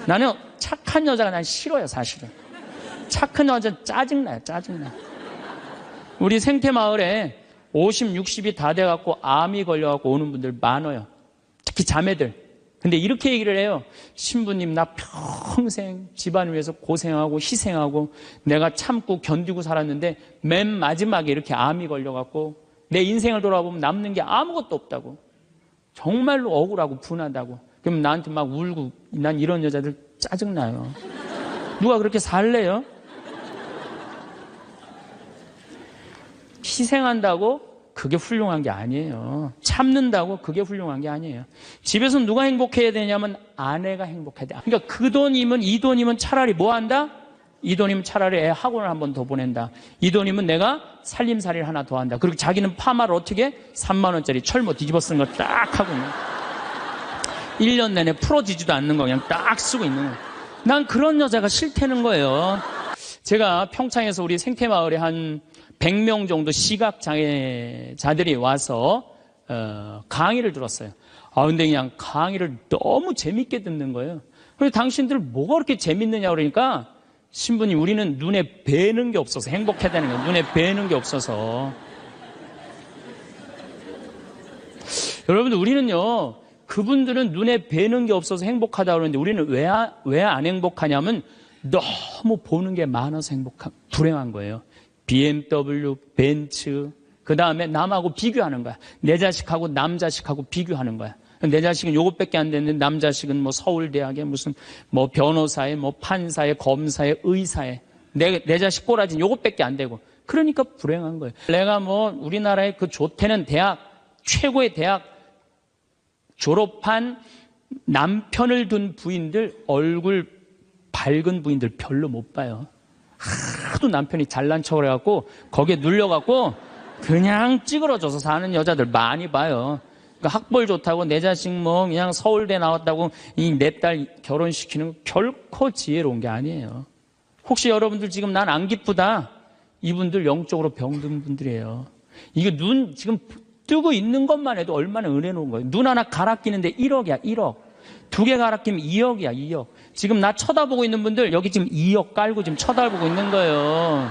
나는 착한 여자가 난 싫어요, 사실은. 착한 여자 짜증나요, 짜증나. 우리 생태마을에 50, 60이 다 돼갖고 암이 걸려갖고 오는 분들 많아요. 특히 자매들. 근데 이렇게 얘기를 해요. 신부님, 나 평생 집안 위해서 고생하고 희생하고 내가 참고 견디고 살았는데 맨 마지막에 이렇게 암이 걸려갖고 내 인생을 돌아보면 남는 게 아무것도 없다고. 정말로 억울하고 분하다고. 그럼 나한테 막 울고, 난 이런 여자들 짜증나요. 누가 그렇게 살래요? 희생한다고 그게 훌륭한 게 아니에요. 참는다고 그게 훌륭한 게 아니에요. 집에서 누가 행복해야 되냐면 아내가 행복해야 돼. 그러니까 그 돈이면 이 돈이면 차라리 뭐 한다? 이 돈이면 차라리 애 학원을 한 번 더 보낸다. 이 돈이면 내가 살림살이를 하나 더 한다. 그리고 자기는 파마를 어떻게? 3만 원짜리 철모 뒤집어 쓴 거 딱 하고 있는 거야. 1년 내내 풀어지지도 않는 거 그냥 딱 쓰고 있는 거야. 난 그런 여자가 싫다는 거예요. 제가 평창에서 우리 생태마을에 한 100명 정도 시각장애자들이 와서 강의를 들었어요. 근데 그냥 강의를 너무 재밌게 듣는 거예요. 그래서 당신들 뭐가 그렇게 재밌느냐 그러니까 신부님, 우리는 눈에 뵈는 게 없어서 행복해야 되는 거예요. 눈에 뵈는 게 없어서. 여러분들, 우리는요, 그분들은 눈에 뵈는 게 없어서 행복하다고 그러는데 우리는 왜 안 행복하냐면 너무 보는 게 많아서 불행한 거예요. BMW, 벤츠, 그 다음에 남하고 비교하는 거야. 내 자식하고 남 자식하고 비교하는 거야. 내 자식은 요것밖에 안 됐는데 남 자식은 뭐 서울대학에 무슨 뭐 변호사에 뭐 판사에 검사에 의사에 내 자식 꼬라지는 요것밖에 안 되고 그러니까 불행한 거예요. 내가 뭐 우리나라의 그 좋다는 대학, 최고의 대학 졸업한 남편을 둔 부인들, 얼굴 밝은 부인들 별로 못 봐요. 하도 남편이 잘난 척을 해갖고 거기에 눌려갖고 그냥 찌그러져서 사는 여자들 많이 봐요. 그러니까 학벌 좋다고 내 자식 뭐 그냥 서울대 나왔다고 이 내 딸 결혼시키는 거 결코 지혜로운 게 아니에요. 혹시 여러분들 지금 난 안 기쁘다, 이분들 영적으로 병든 분들이에요. 이게 눈 지금 뜨고 있는 것만 해도 얼마나 은혜로운 거예요. 눈 하나 갈아 끼는데 1억이야, 1억. 2개 갈아 끼면 2억이야, 2억. 지금 나 쳐다보고 있는 분들 여기 지금 2억 깔고 지금 쳐다보고 있는 거예요.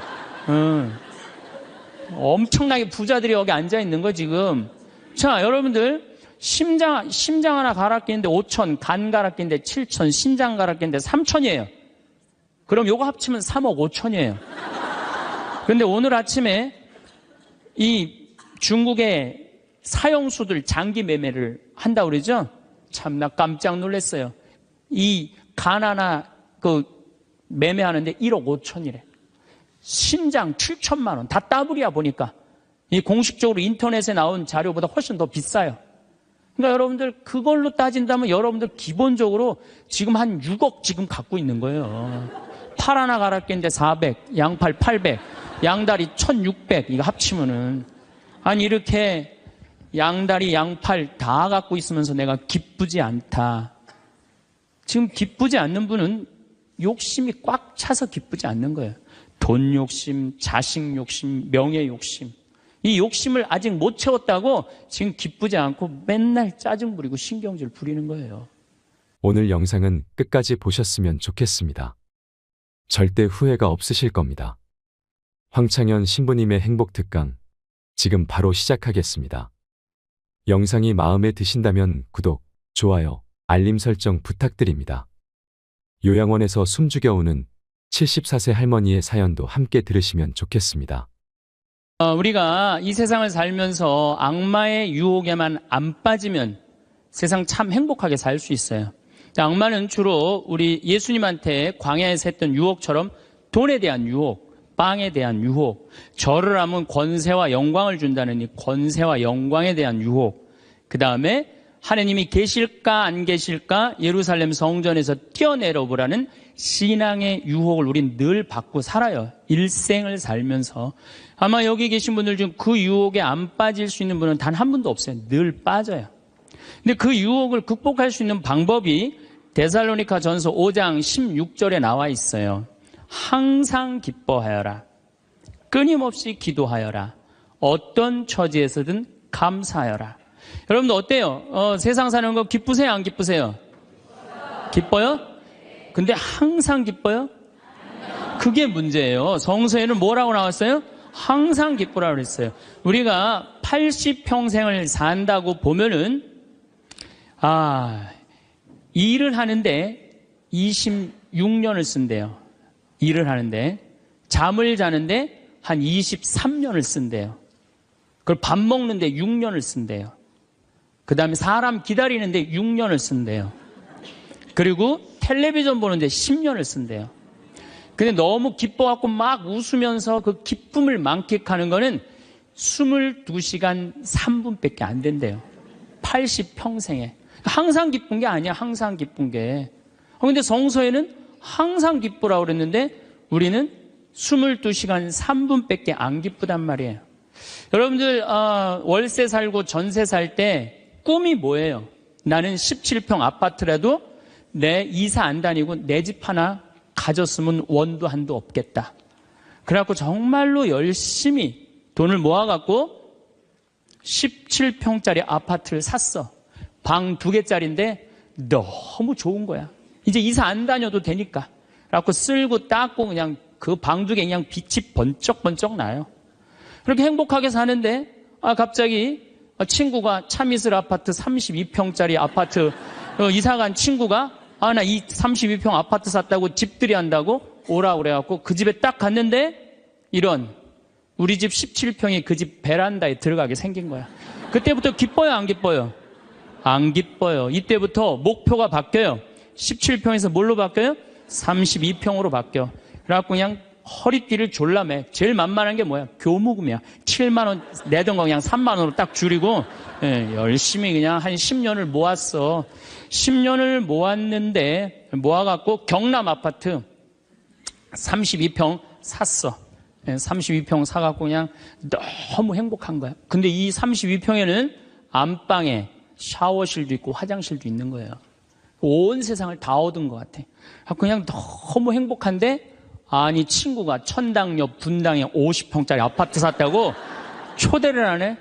엄청나게 부자들이 여기 앉아 있는 거 지금. 자, 여러분들 심장 하나 갈아 끼는데 5천, 간 갈아 끼는데 7천, 신장 갈아 끼는데 3천이에요. 그럼 요거 합치면 3억 5천이에요. 그런데 오늘 아침에 이 중국의 사형수들 장기 매매를 한다고 그러죠? 참, 나 깜짝 놀랐어요. 이 간 하나 매매하는데 1억 5천이래. 신장 7천만 원. 다 따블이야 보니까. 이 공식적으로 인터넷에 나온 자료보다 훨씬 더 비싸요. 그러니까 여러분들 그걸로 따진다면 여러분들 기본적으로 지금 한 6억 지금 갖고 있는 거예요. 팔 하나 갈아 끼는데 400, 양팔 800, 양다리 1600 이거 합치면은 아니 이렇게 양다리 양팔 다 갖고 있으면서 내가 기쁘지 않다. 지금 기쁘지 않는 분은 욕심이 꽉 차서 기쁘지 않는 거예요. 돈 욕심, 자식 욕심, 명예 욕심. 이 욕심을 아직 못 채웠다고 지금 기쁘지 않고 맨날 짜증 부리고 신경질 부리는 거예요. 오늘 영상은 끝까지 보셨으면 좋겠습니다. 절대 후회가 없으실 겁니다. 황창현 신부님의 행복특강, 지금 바로 시작하겠습니다. 영상이 마음에 드신다면 구독, 좋아요, 알림 설정 부탁드립니다. 요양원에서 숨죽여오는 74세 할머니의 사연도 함께 들으시면 좋겠습니다. 우리가 이 세상을 살면서 악마의 유혹에만 안 빠지면 세상 참 행복하게 살 수 있어요. 악마는 주로 우리 예수님한테 광야에서 했던 유혹처럼 돈에 대한 유혹, 빵에 대한 유혹, 절을 하면 권세와 영광을 준다는 이 권세와 영광에 대한 유혹, 그 다음에 하느님이 계실까 안 계실까 예루살렘 성전에서 뛰어내려 보라는 신앙의 유혹을 우린 늘 받고 살아요. 일생을 살면서. 아마 여기 계신 분들 중 그 유혹에 안 빠질 수 있는 분은 단 한 분도 없어요. 늘 빠져요. 근데 그 유혹을 극복할 수 있는 방법이 데살로니가 전서 5장 16절에 나와 있어요. 항상 기뻐하여라. 끊임없이 기도하여라. 어떤 처지에서든 감사하여라. 여러분들 어때요? 세상 사는 거 기쁘세요? 안 기쁘세요? 기뻐요? 근데 항상 기뻐요? 그게 문제예요. 성서에는 뭐라고 나왔어요? 항상 기쁘라고 그랬어요. 우리가 80평생을 산다고 보면은, 일을 하는데 26년을 쓴대요. 일을 하는데. 잠을 자는데 한 23년을 쓴대요. 그걸 밥 먹는데 6년을 쓴대요. 그 다음에 사람 기다리는데 6년을 쓴대요. 그리고 텔레비전 보는데 10년을 쓴대요. 근데 너무 기뻐갖고 막 웃으면서 그 기쁨을 만끽하는 거는 22시간 3분밖에 안 된대요. 80평생에. 항상 기쁜 게 아니야, 항상 기쁜 게. 근데 성서에는 항상 기쁘라고 그랬는데 우리는 22시간 3분밖에 안 기쁘단 말이에요. 여러분들, 월세 살고 전세 살 때 꿈이 뭐예요? 나는 17평 아파트라도 내 이사 안 다니고 내 집 하나 가졌으면 원도 한도 없겠다. 그래갖고 정말로 열심히 돈을 모아갖고 17평짜리 아파트를 샀어. 방 2개짜리인데 너무 좋은 거야. 이제 이사 안 다녀도 되니까. 그래갖고 쓸고 닦고 그냥 그 방 2개 그냥 빛이 번쩍번쩍 나요. 그렇게 행복하게 사는데 갑자기 친구가 차미슬 아파트 32평짜리 아파트 이사간 친구가 나 이 32평 아파트 샀다고 집들이 한다고 오라고 그래갖고 그 집에 딱 갔는데 이런 우리 집 17평이 그 집 베란다에 들어가게 생긴 거야. 그때부터 기뻐요, 안 기뻐요? 안 기뻐요. 이때부터 목표가 바뀌어요. 17평에서 뭘로 바뀌어요? 32평으로 바뀌어. 그래갖고 그냥 허리띠를 졸라매. 제일 만만한 게 뭐야? 교무금이야. 7만 원 내던 거 그냥 3만 원으로 딱 줄이고 열심히 그냥 한 10년을 모았어. 10년을 모았는데 모아갖고 경남 아파트 32평 샀어. 32평 사갖고 그냥 너무 행복한 거야. 근데 이 32평에는 안방에 샤워실도 있고 화장실도 있는 거예요. 온 세상을 다 얻은 것 같아. 그냥 너무 행복한데 아니 친구가 천당역 분당에 50평짜리 아파트 샀다고 초대를 하네.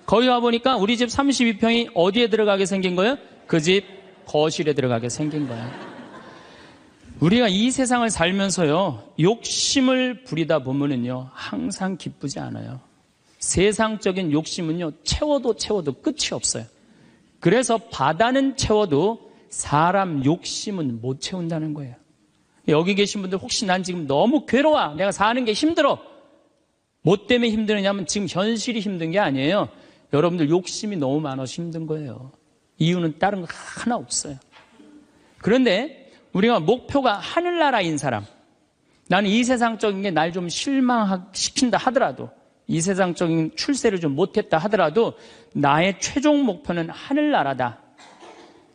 거기 가보니까 우리 집 32평이 어디에 들어가게 생긴 거예요? 그 집 거실에 들어가게 생긴 거예요. 우리가 이 세상을 살면서요 욕심을 부리다 보면은요 항상 기쁘지 않아요. 세상적인 욕심은요 채워도 끝이 없어요. 그래서 바다는 채워도 사람 욕심은 못 채운다는 거예요. 여기 계신 분들 혹시 난 지금 너무 괴로워. 내가 사는 게 힘들어. 뭐 때문에 힘드느냐면 지금 현실이 힘든 게 아니에요. 여러분들 욕심이 너무 많아서 힘든 거예요. 이유는 다른 거 하나 없어요. 그런데 우리가 목표가 하늘나라인 사람, 나는 이 세상적인 게 날 좀 실망시킨다 하더라도 이 세상적인 출세를 좀 못했다 하더라도 나의 최종 목표는 하늘나라다.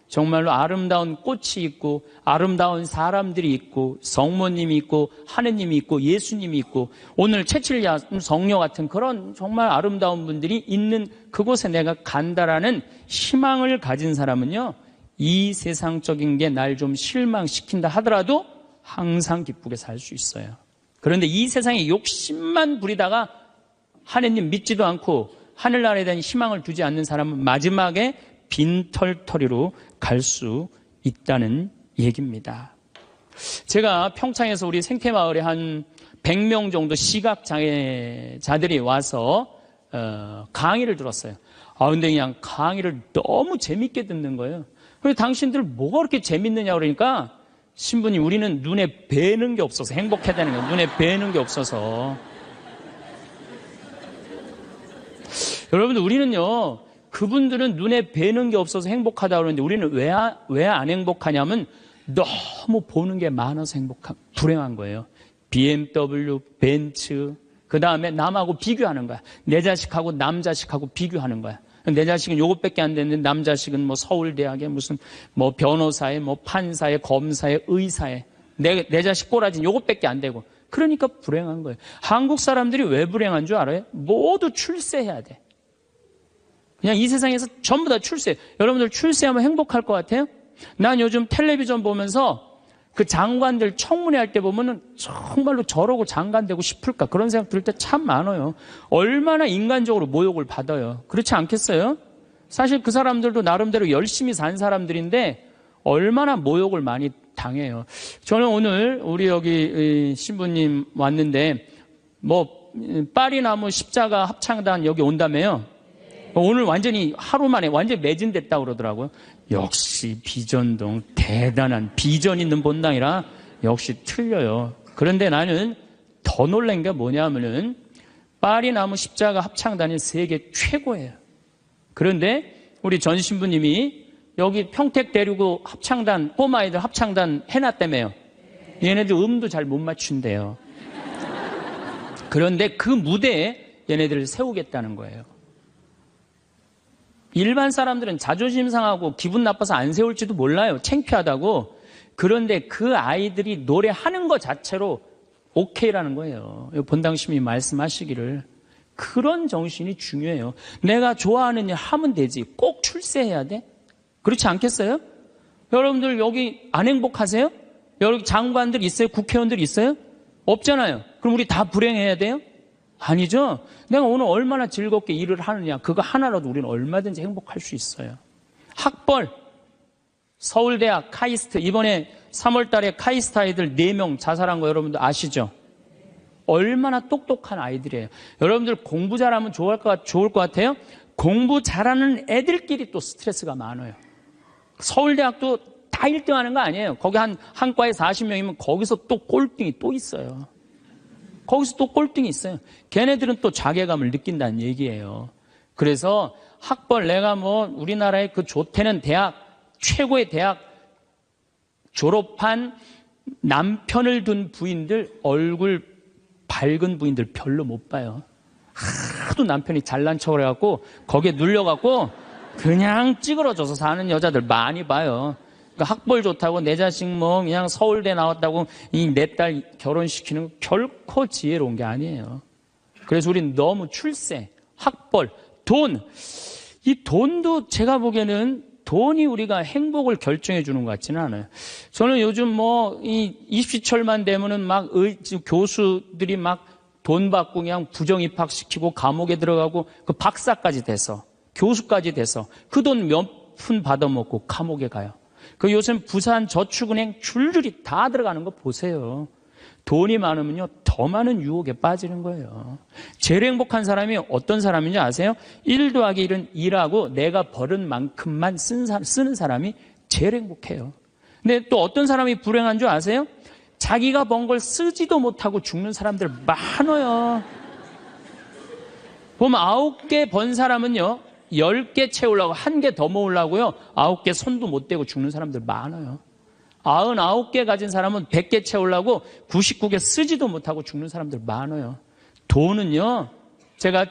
정말로 아름다운 꽃이 있고 아름다운 사람들이 있고 성모님이 있고 하느님이 있고 예수님이 있고 오늘 채칠야 성녀 같은 그런 정말 아름다운 분들이 있는 그곳에 내가 간다라는 희망을 가진 사람은요 이 세상적인 게 날 좀 실망시킨다 하더라도 항상 기쁘게 살 수 있어요. 그런데 이 세상에 욕심만 부리다가 하느님 믿지도 않고 하늘나라에 대한 희망을 두지 않는 사람은 마지막에 빈털터리로 갈 수 있다는 얘기입니다. 제가 평창에서 우리 생태마을에 한 100명 정도 시각장애자들이 와서 강의를 들었어요. 근데 그냥 강의를 너무 재밌게 듣는 거예요. 그래서 당신들 뭐가 그렇게 재밌느냐 그러니까 신부님 우리는 눈에 뵈는 게 없어서 행복해야 되는 거예요. 눈에 뵈는 게 없어서. 여러분들 우리는요 그분들은 눈에 뵈는 게 없어서 행복하다고 그러는데 우리는 왜 안 행복하냐면 너무 보는 게 많아서 불행한 거예요. BMW, 벤츠, 그 다음에 남하고 비교하는 거야. 내 자식하고 남 자식하고 비교하는 거야. 내 자식은 요것밖에 안 됐는데 남 자식은 뭐 서울대학에 무슨 뭐 변호사에 뭐 판사에 검사에 의사에 내 자식 꼬라지는 요것밖에 안 되고 그러니까 불행한 거예요. 한국 사람들이 왜 불행한 줄 알아요? 모두 출세해야 돼. 그냥 이 세상에서 전부 다 출세. 여러분들 출세하면 행복할 것 같아요? 난 요즘 텔레비전 보면서 그 장관들 청문회 할 때 보면은 정말로 저러고 장관 되고 싶을까 그런 생각 들 때 참 많아요. 얼마나 인간적으로 모욕을 받아요. 그렇지 않겠어요? 사실 그 사람들도 나름대로 열심히 산 사람들인데 얼마나 모욕을 많이 당해요. 저는 오늘 우리 여기 신부님 왔는데 파리나무 십자가 합창단 여기 온다며요. 오늘 완전히 하루 만에 완전히 매진됐다고 그러더라고요. 역시 비전동 대단한 비전 있는 본당이라 역시 틀려요. 그런데 나는 더 놀란 게 뭐냐면은 파리나무 십자가 합창단이 세계 최고예요. 그런데 우리 전 신부님이 여기 평택 데리고 합창단, 꼬마아이들 합창단 해놨다며요. 얘네들 음도 잘 못 맞춘대요. 그런데 그 무대에 얘네들을 세우겠다는 거예요. 일반 사람들은 자존심 상하고 기분 나빠서 안 세울지도 몰라요. 창피하다고. 그런데 그 아이들이 노래하는 것 자체로 오케이라는 거예요. 본당심이 말씀하시기를. 그런 정신이 중요해요. 내가 좋아하는 일 하면 되지. 꼭 출세해야 돼? 그렇지 않겠어요? 여러분들 여기 안 행복하세요? 여기 장관들 있어요? 국회의원들 있어요? 없잖아요. 그럼 우리 다 불행해야 돼요? 아니죠. 내가 오늘 얼마나 즐겁게 일을 하느냐. 그거 하나라도 우리는 얼마든지 행복할 수 있어요. 학벌, 서울대학 카이스트, 이번에 3월 달에 카이스트 아이들 4명 자살한 거 여러분들 아시죠? 얼마나 똑똑한 아이들이에요. 여러분들 공부 잘하면 좋을 것 같아요? 공부 잘하는 애들끼리 또 스트레스가 많아요. 서울대학도 다 1등 하는 거 아니에요. 거기 한 과에 40명이면 거기서 또 꼴등이 또 있어요. 거기서 또 꼴등이 있어요. 걔네들은 또 자괴감을 느낀다는 얘기예요. 그래서 학벌, 내가 우리나라의 그 좋대는 대학, 최고의 대학 졸업한 남편을 둔 부인들, 얼굴 밝은 부인들 별로 못 봐요. 하도 남편이 잘난 척을 해갖고 거기에 눌려갖고 그냥 찌그러져서 사는 여자들 많이 봐요. 그러니까 학벌 좋다고 내 자식 그냥 서울대 나왔다고 내 딸 결혼시키는 거 결코 지혜로운 게 아니에요. 그래서 우린 너무 출세, 학벌, 돈, 이 돈도 제가 보기에는 돈이 우리가 행복을 결정해 주는 것 같지는 않아요. 저는 요즘 이 입시철만 되면은 교수들이 돈 받고 그냥 부정입학시키고 감옥에 들어가고 그 박사까지 돼서 교수까지 돼서 그 돈 몇 푼 받아먹고 감옥에 가요. 그 요즘 부산 저축은행 줄줄이 다 들어가는 거 보세요. 돈이 많으면요 더 많은 유혹에 빠지는 거예요. 제일 행복한 사람이 어떤 사람인지 아세요? 1 더하기 1은 일하고 내가 벌은 만큼만 쓰는 사람이 제일 행복해요. 근데 또 어떤 사람이 불행한 줄 아세요? 자기가 번 걸 쓰지도 못하고 죽는 사람들 많아요. 보면 9개 번 사람은요 10개 채우려고 1개 더 모으려고요 9개 손도 못 대고 죽는 사람들 많아요. 99개 가진 사람은 100개 채우려고 99개 쓰지도 못하고 죽는 사람들 많아요. 돈은요 제가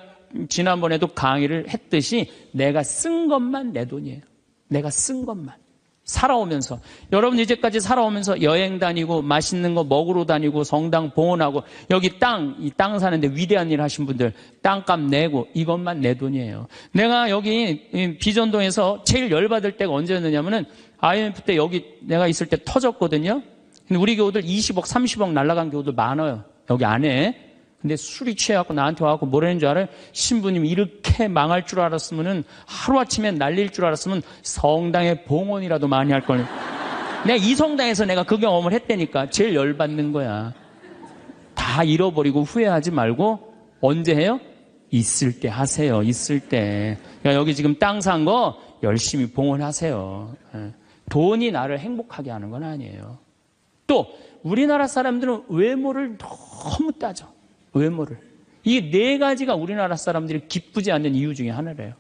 지난번에도 강의를 했듯이 내가 쓴 것만 내 돈이에요. 내가 쓴 것만. 살아오면서 여러분 이제까지 살아오면서 여행 다니고 맛있는 거 먹으러 다니고 성당 봉헌하고 여기 이 땅 사는데 위대한 일 하신 분들 땅값 내고 이것만 내 돈이에요. 내가 여기 비전동에서 제일 열받을 때가 언제였느냐면은 IMF 때 여기 내가 있을 때 터졌거든요. 근데 우리 교우들 20억 30억 날라간 교우들 많아요. 여기 안에. 근데 술이 취해갖고 나한테 와갖고 뭐라는 줄 알아요? 신부님 이렇게 망할 줄 알았으면은 하루아침에 날릴 줄 알았으면 성당에 봉헌이라도 많이 할 걸. 내가 이 성당에서 내가 그 경험을 했다니까. 제일 열받는 거야. 다 잃어버리고 후회하지 말고 언제 해요? 있을 때 하세요. 있을 때. 그러니까 여기 지금 땅 산 거 열심히 봉헌하세요. 돈이 나를 행복하게 하는 건 아니에요. 또 우리나라 사람들은 외모를 너무 따져. 외모를. 이 4가지가 우리나라 사람들이 기쁘지 않는 이유 중에 하나래요.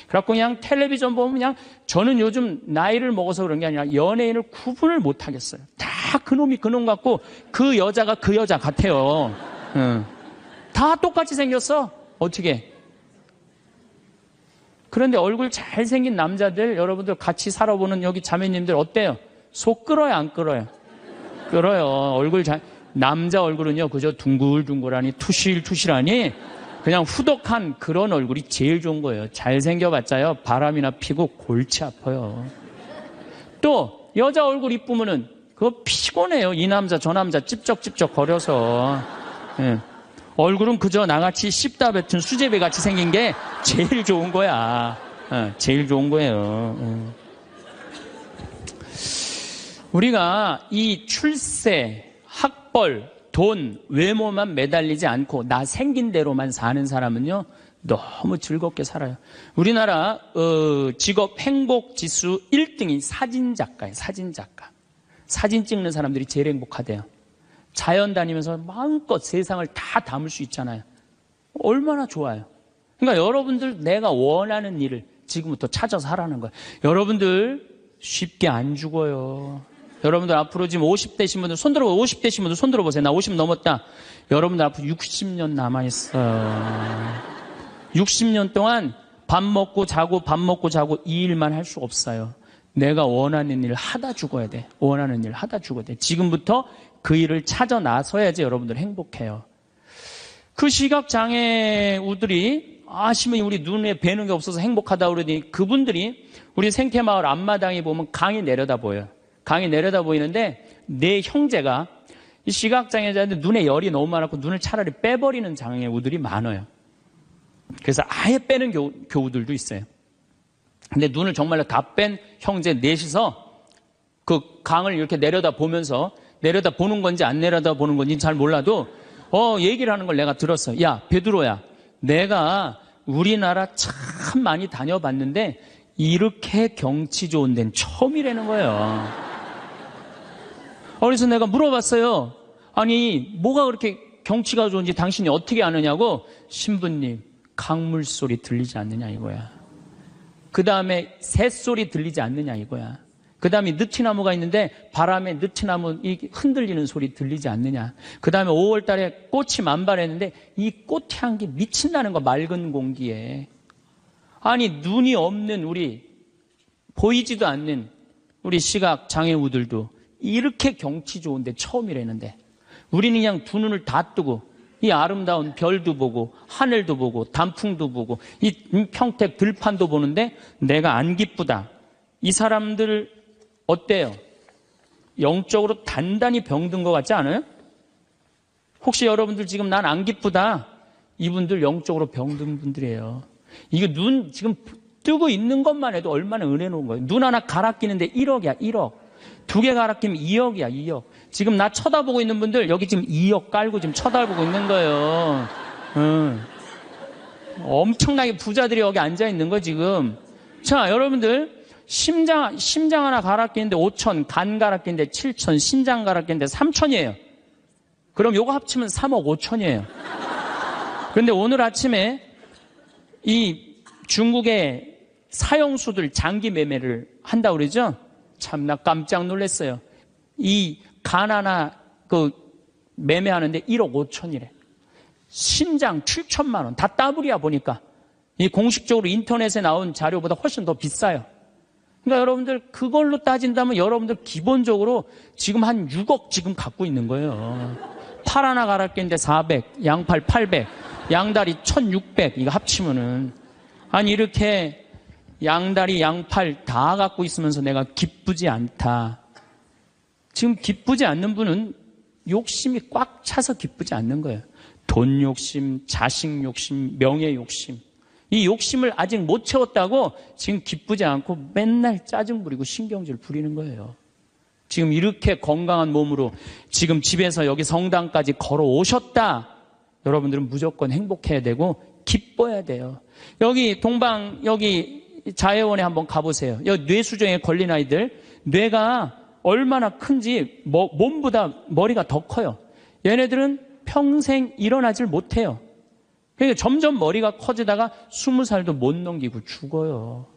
그래갖고 그냥 텔레비전 보면 그냥 저는 요즘 나이를 먹어서 그런 게 아니라 연예인을 구분을 못 하겠어요. 다 그놈이 그놈 같고 그 여자가 그 여자 같아요. 다 똑같이 생겼어. 어떻게. 그런데 얼굴 잘생긴 남자들 여러분들 같이 살아보는 여기 자매님들 어때요? 속 끓어요 안 끓어요? 끓어요. 얼굴 남자 얼굴은요 그저 둥글둥글하니 투실투실하니 그냥 후덕한 그런 얼굴이 제일 좋은 거예요. 잘생겨봤자요 바람이나 피고 골치 아파요. 또 여자 얼굴 이쁘면은 그거 피곤해요. 이 남자 저 남자 찝쩍찝쩍 거려서. 얼굴은 그저 나같이 씹다 뱉은 수제비 같이 생긴 게 제일 좋은 거야. 제일 좋은 거예요. 우리가 이 출세, 학벌, 돈, 외모만 매달리지 않고 나 생긴 대로만 사는 사람은요, 너무 즐겁게 살아요. 우리나라 직업 행복 지수 1등이 사진작가예요. 사진작가. 사진 찍는 사람들이 제일 행복하대요. 자연 다니면서 마음껏 세상을 다 담을 수 있잖아요. 얼마나 좋아요. 그러니까 여러분들 내가 원하는 일을 지금부터 찾아서 하라는 거예요. 여러분들 쉽게 안 죽어요. 여러분들 앞으로 지금 50대신 분들 손 들어보세요. 50대신 분들 손 들어보세요. 나 50 넘었다. 여러분들 앞으로 60년 남아있어요. 60년 동안 밥 먹고 자고 밥 먹고 자고 이 일만 할 수 없어요. 내가 원하는 일 하다 죽어야 돼. 원하는 일 하다 죽어야 돼. 지금부터 그 일을 찾아 나서야지 여러분들 행복해요. 그 시각장애우들이 아시면 우리 눈에 뵈는 게 없어서 행복하다 그러니 그분들이 우리 생태마을 앞마당에 보면 강이 내려다 보여요. 강이 내려다 보이는데 내 형제가 이 시각장애자인데 눈에 열이 너무 많았고 눈을 차라리 빼버리는 장애우들이 많아요. 그래서 아예 빼는 교우들도 있어요. 근데 눈을 정말로 다 뺀 형제 넷이서 그 강을 이렇게 내려다 보면서 내려다 보는 건지 안 내려다 보는 건지 잘 몰라도 얘기를 하는 걸 내가 들었어. 야, 베드로야, 내가 우리나라 참 많이 다녀봤는데 이렇게 경치 좋은 데는 처음이라는 거예요. 그래서 내가 물어봤어요. 아니, 뭐가 그렇게 경치가 좋은지 당신이 어떻게 아느냐고. 신부님, 강물 소리 들리지 않느냐 이거야. 그 다음에 새소리 들리지 않느냐 이거야. 그 다음에 느티나무가 있는데 바람에 느티나무 흔들리는 소리 들리지 않느냐. 그 다음에 5월 달에 꽃이 만발했는데 이 꽃 향기 미친다는 거, 맑은 공기에. 아니, 눈이 없는 우리, 보이지도 않는 우리 시각장애우들도 이렇게 경치 좋은데 처음이라는데 우리는 그냥 두 눈을 다 뜨고 이 아름다운 별도 보고 하늘도 보고 단풍도 보고 이 평택 들판도 보는데 내가 안 기쁘다. 이 사람들 어때요? 영적으로 단단히 병든 것 같지 않아요? 혹시 여러분들 지금 난 안 기쁘다. 이분들 영적으로 병든 분들이에요. 이거 눈 지금 뜨고 있는 것만 해도 얼마나 은혜로운 거예요. 눈 하나 갈아 끼는데 1억이야, 1억. 두 개 갈아 끼면 2억이야, 2억. 지금 나 쳐다보고 있는 분들 여기 지금 2억 깔고 지금 쳐다보고 있는 거예요. 엄청나게 부자들이 여기 앉아 있는 거 지금. 자, 여러분들 심장 하나 갈아 끼는데 5천, 간 갈아 끼는데 7천, 신장 갈아 끼는데 3천이에요. 그럼 요거 합치면 3억 5천이에요. 그런데 오늘 아침에 이 중국의 사형수들 장기 매매를 한다고 그러죠? 참, 나 깜짝 놀랐어요. 이 간 하나 매매하는데 1억 5천이래. 신장 7천만 원. 다 따블이야 보니까. 이 공식적으로 인터넷에 나온 자료보다 훨씬 더 비싸요. 그러니까 여러분들 그걸로 따진다면 여러분들 기본적으로 지금 한 6억 지금 갖고 있는 거예요. 팔 하나 갈아 끼는데 400, 양팔 800, 양다리 1600 이거 합치면은 아니 이렇게 양다리 양팔 다 갖고 있으면서 내가 기쁘지 않다. 지금 기쁘지 않는 분은 욕심이 꽉 차서 기쁘지 않는 거예요. 돈 욕심, 자식 욕심, 명예 욕심. 이 욕심을 아직 못 채웠다고 지금 기쁘지 않고 맨날 짜증 부리고 신경질 부리는 거예요. 지금 이렇게 건강한 몸으로 지금 집에서 여기 성당까지 걸어오셨다. 여러분들은 무조건 행복해야 되고 기뻐야 돼요. 여기 여기 자해원에 한번 가보세요. 여기 뇌수정에 걸린 아이들 뇌가 얼마나 큰지 몸보다 머리가 더 커요. 얘네들은 평생 일어나질 못해요. 그러니까 점점 머리가 커지다가 20살도 못 넘기고 죽어요.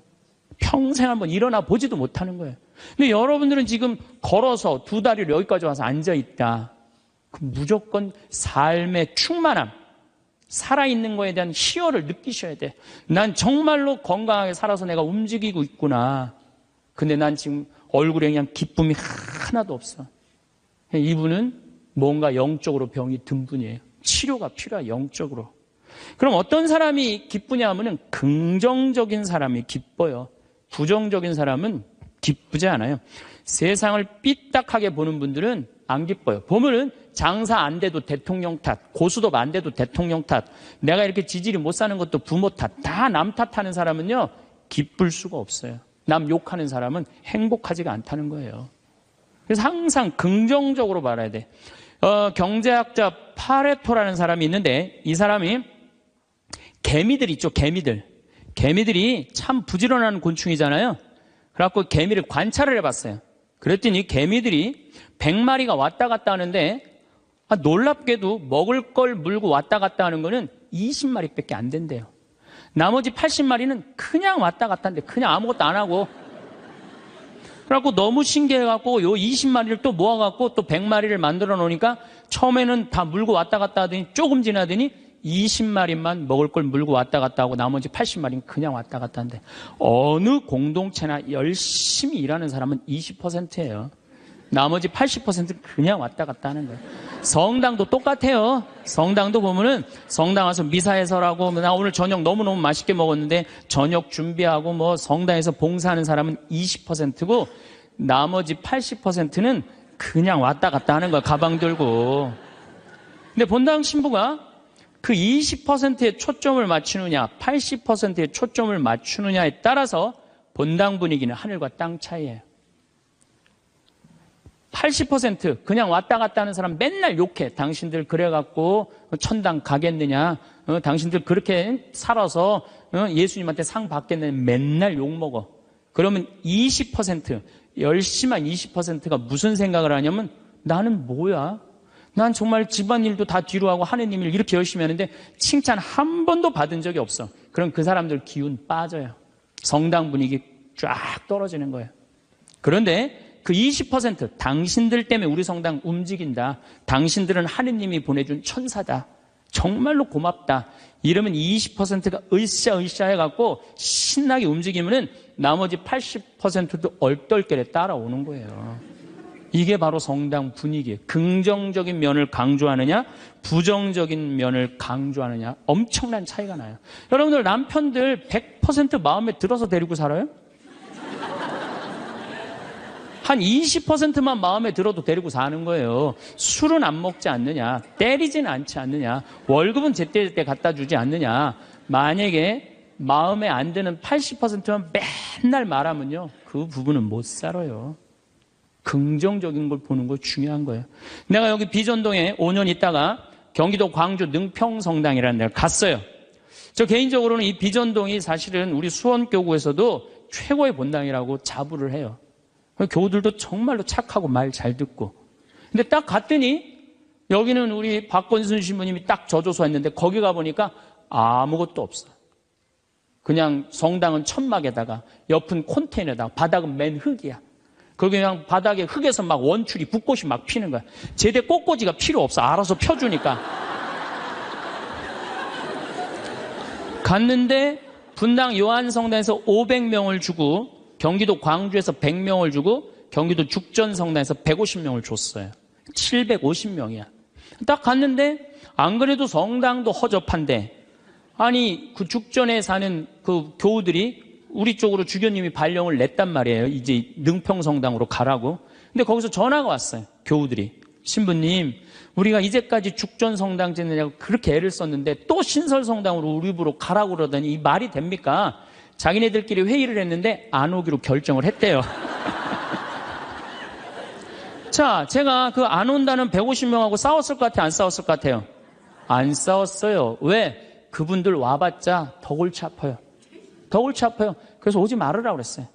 평생 한번 일어나 보지도 못하는 거예요. 근데 여러분들은 지금 걸어서 두 다리를 여기까지 와서 앉아있다. 무조건 삶의 충만함, 살아있는 거에 대한 희열을 느끼셔야 돼. 난 정말로 건강하게 살아서 내가 움직이고 있구나. 근데 난 지금 얼굴에 그냥 기쁨이 하나도 없어. 이분은 뭔가 영적으로 병이 든 분이에요. 치료가 필요해, 영적으로. 그럼 어떤 사람이 기쁘냐 하면은 긍정적인 사람이 기뻐요. 부정적인 사람은 기쁘지 않아요. 세상을 삐딱하게 보는 분들은 안 기뻐요. 보면은 장사 안 돼도 대통령 탓, 고수도 안 돼도 대통령 탓, 내가 이렇게 지질이 못 사는 것도 부모 탓, 다 남 탓하는 사람은요, 기쁠 수가 없어요. 남 욕하는 사람은 행복하지가 않다는 거예요. 그래서 항상 긍정적으로 말해야 돼. 경제학자 파레토라는 사람이 있는데 이 사람이 개미들 있죠, 개미들. 개미들이 참 부지런한 곤충이잖아요. 그래갖고 개미를 관찰을 해봤어요. 그랬더니 개미들이 100마리가 왔다 갔다 하는데 놀랍게도 먹을 걸 물고 왔다 갔다 하는 거는 20마리밖에 안 된대요. 나머지 80마리는 그냥 왔다 갔다 하는데 그냥 아무것도 안 하고, 그래갖고 너무 신기해갖고 요 20마리를 또 모아갖고 또 100마리를 만들어 놓으니까 처음에는 다 물고 왔다 갔다 하더니 조금 지나더니 20마리만 먹을 걸 물고 왔다 갔다 하고 나머지 80마리는 그냥 왔다 갔다 하는데, 어느 공동체나 열심히 일하는 사람은 20%예요. 나머지 80%는 그냥 왔다 갔다 하는 거예요. 성당도 똑같아요. 성당도 보면은 성당 와서 미사해설하고, 나 오늘 저녁 너무너무 맛있게 먹었는데 저녁 준비하고 뭐 성당에서 봉사하는 사람은 20%고 나머지 80%는 그냥 왔다 갔다 하는 거야, 가방 들고. 근데 본당 신부가 그 20%에 초점을 맞추느냐 80%에 초점을 맞추느냐에 따라서 본당 분위기는 하늘과 땅 차이예요. 80% 그냥 왔다 갔다 하는 사람 맨날 욕해. 당신들 그래갖고 천당 가겠느냐, 당신들 그렇게 살아서 예수님한테 상 받겠느냐, 맨날 욕먹어. 그러면 20%, 열심한 20%가 무슨 생각을 하냐면, 나는 뭐야? 난 정말 집안일도 다 뒤로 하고 하느님 일 이렇게 열심히 하는데 칭찬 한 번도 받은 적이 없어. 그럼 그 사람들 기운 빠져요. 성당 분위기 쫙 떨어지는 거예요. 그런데 그 20%, 당신들 때문에 우리 성당 움직인다, 당신들은 하느님이 보내준 천사다, 정말로 고맙다, 이러면 20%가 으쌰으쌰 해갖고 신나게 움직이면은 나머지 80%도 얼떨결에 따라오는 거예요. 이게 바로 성당 분위기예요. 긍정적인 면을 강조하느냐 부정적인 면을 강조하느냐, 엄청난 차이가 나요. 여러분들 남편들 100% 마음에 들어서 데리고 살아요? 한 20%만 마음에 들어도 데리고 사는 거예요. 술은 안 먹지 않느냐, 때리지는 않지 않느냐, 월급은 제때제때 갖다 주지 않느냐. 만약에 마음에 안 드는 80%만 맨날 말하면요, 그 부분은 못 살아요. 긍정적인 걸 보는 거 중요한 거예요. 내가 여기 비전동에 5년 있다가 경기도 광주 능평성당이라는 데를 갔어요. 저 개인적으로는 이 비전동이 사실은 우리 수원교구에서도 최고의 본당이라고 자부를 해요. 교우들도 정말로 착하고 말 잘 듣고. 근데 딱 갔더니 여기는 우리 박건순 신부님이 딱 저조소 했는데 거기 가보니까 아무것도 없어. 그냥 성당은 천막에다가 옆은 콘테이너에다가 바닥은 맨 흙이야. 거기 그냥 바닥에 흙에서 막 원추리 붓꽃이 막 피는 거야. 제대 꽃꽂이가 필요 없어. 알아서 펴주니까. 갔는데 분당 요한성당에서 500명을 주고 경기도 광주에서 100명을 주고 경기도 죽전성당에서 150명을 줬어요. 750명이야. 딱 갔는데 안 그래도 성당도 허접한데, 아니 그 죽전에 사는 그 교우들이 우리 쪽으로 주교님이 발령을 냈단 말이에요. 이제 능평성당으로 가라고. 근데 거기서 전화가 왔어요. 교우들이. 신부님, 우리가 이제까지 죽전성당 짓느냐고 그렇게 애를 썼는데 또 신설성당으로 우리 집으로 가라고 그러더니 이 말이 됩니까? 자기네들끼리 회의를 했는데 안 오기로 결정을 했대요. 자, 제가 그 안 온다는 150명하고 싸웠을 것 같아요? 안 싸웠을 것 같아요? 안 싸웠어요. 왜? 그분들 와봤자 더 골치 아파요. 더 골치 아파요. 그래서 오지 말으라고 그랬어요.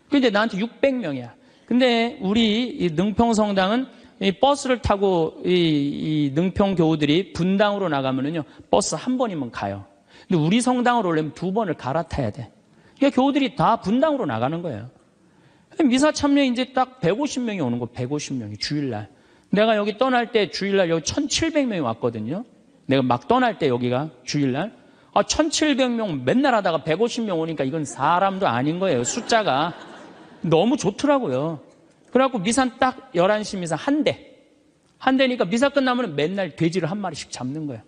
근데 나한테 600명이야. 근데 우리 이 능평성당은 이 버스를 타고 이 능평 교우들이 분당으로 나가면은요, 버스 한 번이면 가요. 근데 우리 성당으로 오려면 2번을 갈아타야 돼. 그러니까 교우들이 다 분당으로 나가는 거예요. 미사 참여 이제 딱 150명이 오는 거, 150명이 주일날. 내가 여기 떠날 때 주일날 여기 1700명이 왔거든요. 내가 막 떠날 때 여기가 주일날. 1700명 맨날 하다가 150명 오니까 이건 사람도 아닌 거예요. 숫자가. 너무 좋더라고요. 그래갖고 미사는 딱 11시 미사 한 대. 한 대니까 미사 끝나면 맨날 돼지를 한 마리씩 잡는 거예요.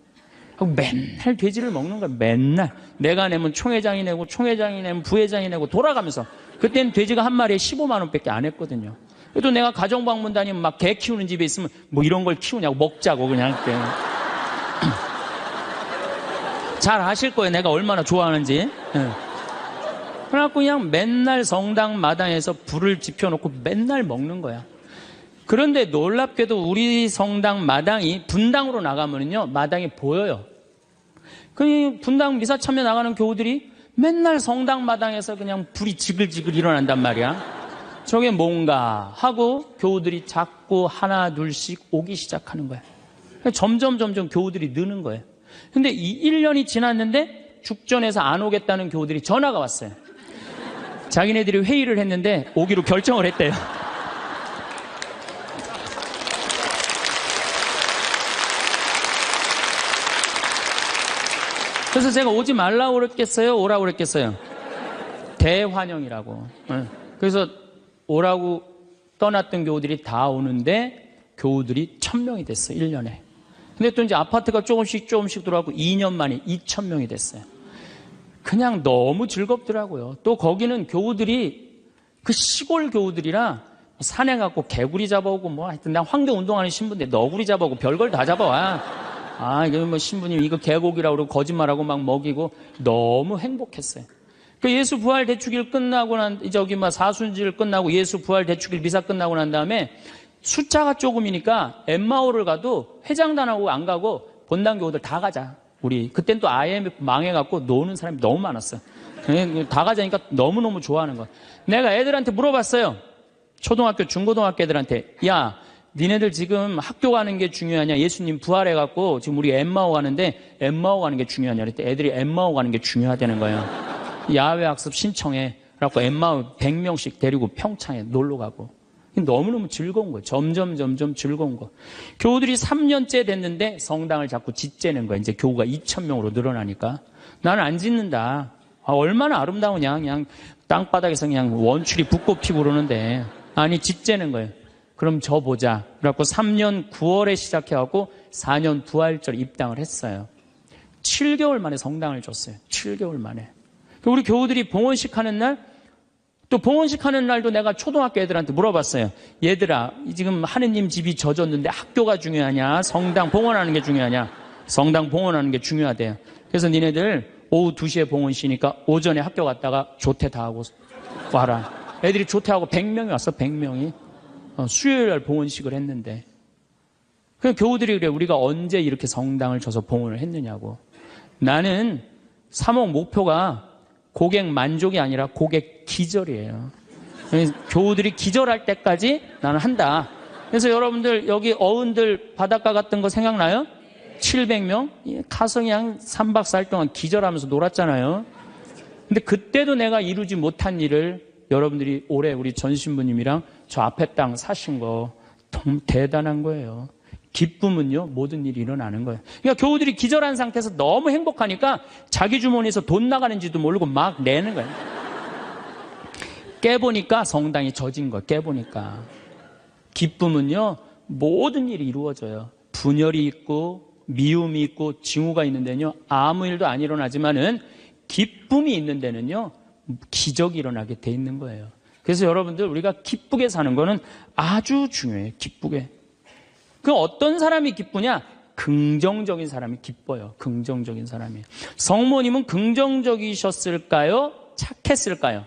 맨날 돼지를 먹는 거야. 맨날. 내가 내면 총회장이 내고, 총회장이 내면 부회장이 내고 돌아가면서. 그때는 돼지가 한 마리에 15만 원밖에 안 했거든요. 그래도 내가 가정방문 다니면 막 개 키우는 집에 있으면 뭐 이런 걸 키우냐고, 먹자고 그냥. 잘 아실 거예요. 내가 얼마나 좋아하는지. 그래갖고 그냥 맨날 성당 마당에서 불을 지펴놓고 맨날 먹는 거야. 그런데 놀랍게도 우리 성당 마당이 분당으로 나가면요, 마당이 보여요. 그 분당 미사 참여 나가는 교우들이 맨날 성당 마당에서 그냥 불이 지글지글 일어난단 말이야. 저게 뭔가 하고 교우들이 자꾸 하나 둘씩 오기 시작하는 거야. 점점 교우들이 느는 거예요. 근데 이 1년이 지났는데 죽전에서 안 오겠다는 교우들이 전화가 왔어요. 자기네들이 회의를 했는데 오기로 결정을 했대요. 그래서 제가 오지 말라고 그랬겠어요? 오라고 그랬겠어요? 대환영이라고. 그래서 오라고 떠났던 교우들이 다 오는데 교우들이 1000명이 됐어요. 1년에. 근데 또 이제 아파트가 조금씩 들어가고 2년 만에 2000명이 됐어요. 그냥 너무 즐겁더라고요. 또 거기는 교우들이 그 시골 교우들이라 산에 가고 개구리 잡아오고 뭐 하여튼 나 환경 운동하는 신부인데 너구리 잡아오고 별걸 다 잡아와. 이거 뭐 신부님 이거 개고기라고 그러고 거짓말하고 막 먹이고 너무 행복했어요. 그 예수 부활 대축일 끝나고 사순절 끝나고 예수 부활 대축일 미사 끝나고 난 다음에 숫자가 조금이니까 엠마오를 가도 회장단하고 안 가고 본당 교우들 다 가자. 우리 그땐 또 IMF 망해갖고 노는 사람이 너무 많았어. 다 가자니까 너무너무 좋아하는 거야. 내가 애들한테 물어봤어요. 초등학교, 중고등학교 애들한테 야, 니네들 지금 학교 가는 게 중요하냐? 예수님 부활해갖고 지금 우리 엠마오 가는데 엠마오 가는 게 중요하냐? 그랬더니 애들이 엠마오 가는 게 중요하다는 거예요. 야외 학습 신청해. 그래갖고 엠마오 100명씩 데리고 평창에 놀러 가고. 너무너무 즐거운 거예요. 점점 즐거운 거. 교우들이 3년째 됐는데 성당을 자꾸 짓재는 거예요. 이제 교우가 2000명으로 늘어나니까. 나는 안 짓는다. 얼마나 아름다우냐. 그냥 땅바닥에서 그냥 원출이 붓고 피고 그러는데. 아니, 짓재는 거예요. 그럼 저 보자. 그래갖고 3년 9월에 시작해갖고 4년 부활절 입당을 했어요. 7개월 만에 성당을 줬어요. 7개월 만에. 우리 교우들이 봉헌식 하는 날, 또 봉헌식 하는 날도 내가 초등학교 애들한테 물어봤어요. 얘들아, 지금 하느님 집이 젖었는데 학교가 중요하냐? 성당 봉헌하는 게 중요하냐? 성당 봉헌하는 게 중요하대요. 그래서 니네들 오후 2시에 봉헌 쉬니까 오전에 학교 갔다가 조퇴 다 하고 와라. 애들이 조퇴하고 100명이 왔어. 100명이. 수요일 날 봉헌식을 했는데. 그 교우들이 그래. 우리가 언제 이렇게 성당을 줘서 봉헌을 했느냐고. 나는 사목 목표가 고객 만족이 아니라 고객 기절이에요. 교우들이 기절할 때까지 나는 한다. 그래서 여러분들 여기 어른들 바닷가 갔던 거 생각나요? 700명? 가서 그냥 3박 4일 동안 기절하면서 놀았잖아요. 근데 그때도 내가 이루지 못한 일을 여러분들이 올해 우리 전 신부님이랑 저 앞에 땅 사신 거 너무 대단한 거예요. 기쁨은요, 모든 일이 일어나는 거예요. 그러니까 교우들이 기절한 상태에서 너무 행복하니까 자기 주머니에서 돈 나가는지도 모르고 막 내는 거예요. 깨보니까 성당이 젖은 거예요. 깨보니까. 기쁨은요, 모든 일이 이루어져요. 분열이 있고 미움이 있고 징후가 있는 데는요, 아무 일도 안 일어나지만은 기쁨이 있는 데는요, 기적이 일어나게 돼 있는 거예요. 그래서 여러분들 우리가 기쁘게 사는 거는 아주 중요해요. 기쁘게. 그 어떤 사람이 기쁘냐? 긍정적인 사람이 기뻐요. 긍정적인 사람이. 성모님은 긍정적이셨을까요? 착했을까요?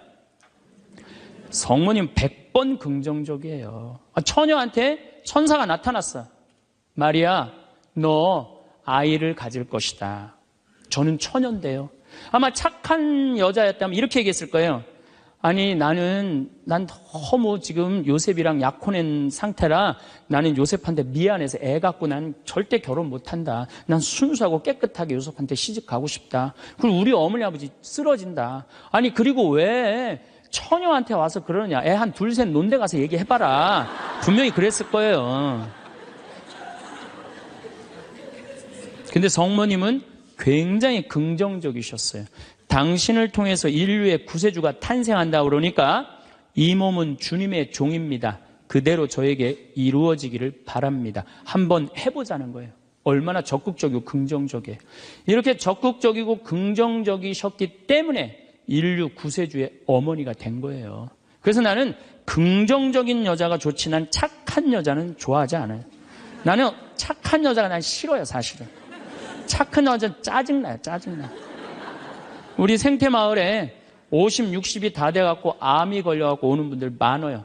성모님 100번 긍정적이에요. 처녀한테 천사가 나타났어. 마리아, 너 아이를 가질 것이다. 저는 처녀인데요. 아마 착한 여자였다면 이렇게 얘기했을 거예요. 아니, 난 너무 지금 요셉이랑 약혼한 상태라 나는 요셉한테 미안해서 애 갖고 난 절대 결혼 못 한다. 난 순수하고 깨끗하게 요셉한테 시집 가고 싶다. 그리고 우리 어머니 아버지 쓰러진다. 아니, 그리고 왜 처녀한테 와서 그러느냐. 애 한 둘, 셋 논데 가서 얘기해봐라. 분명히 그랬을 거예요. 근데 성모님은 굉장히 긍정적이셨어요. 당신을 통해서 인류의 구세주가 탄생한다 그러니까 이 몸은 주님의 종입니다. 그대로 저에게 이루어지기를 바랍니다. 한번 해보자는 거예요. 얼마나 적극적이고 긍정적이에요. 이렇게 적극적이고 긍정적이셨기 때문에 인류 구세주의 어머니가 된 거예요. 그래서 나는 긍정적인 여자가 좋지 난 착한 여자는 좋아하지 않아요. 나는 착한 여자가 난 싫어요, 사실은. 착한 여자는 짜증나요, 짜증나. 우리 생태마을에 50, 60이 다 돼갖고 암이 걸려갖고 오는 분들 많아요.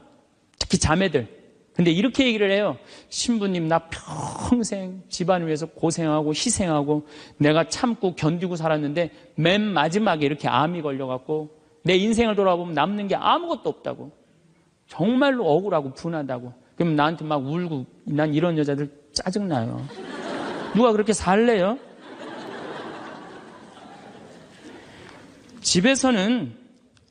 특히 자매들. 근데 이렇게 얘기를 해요. 신부님, 나 평생 집안을 위해서 고생하고 희생하고 내가 참고 견디고 살았는데 맨 마지막에 이렇게 암이 걸려갖고 내 인생을 돌아보면 남는 게 아무것도 없다고. 정말로 억울하고 분하다고. 그럼 나한테 막 울고, 난 이런 여자들 짜증나요. 누가 그렇게 살래요? 집에서는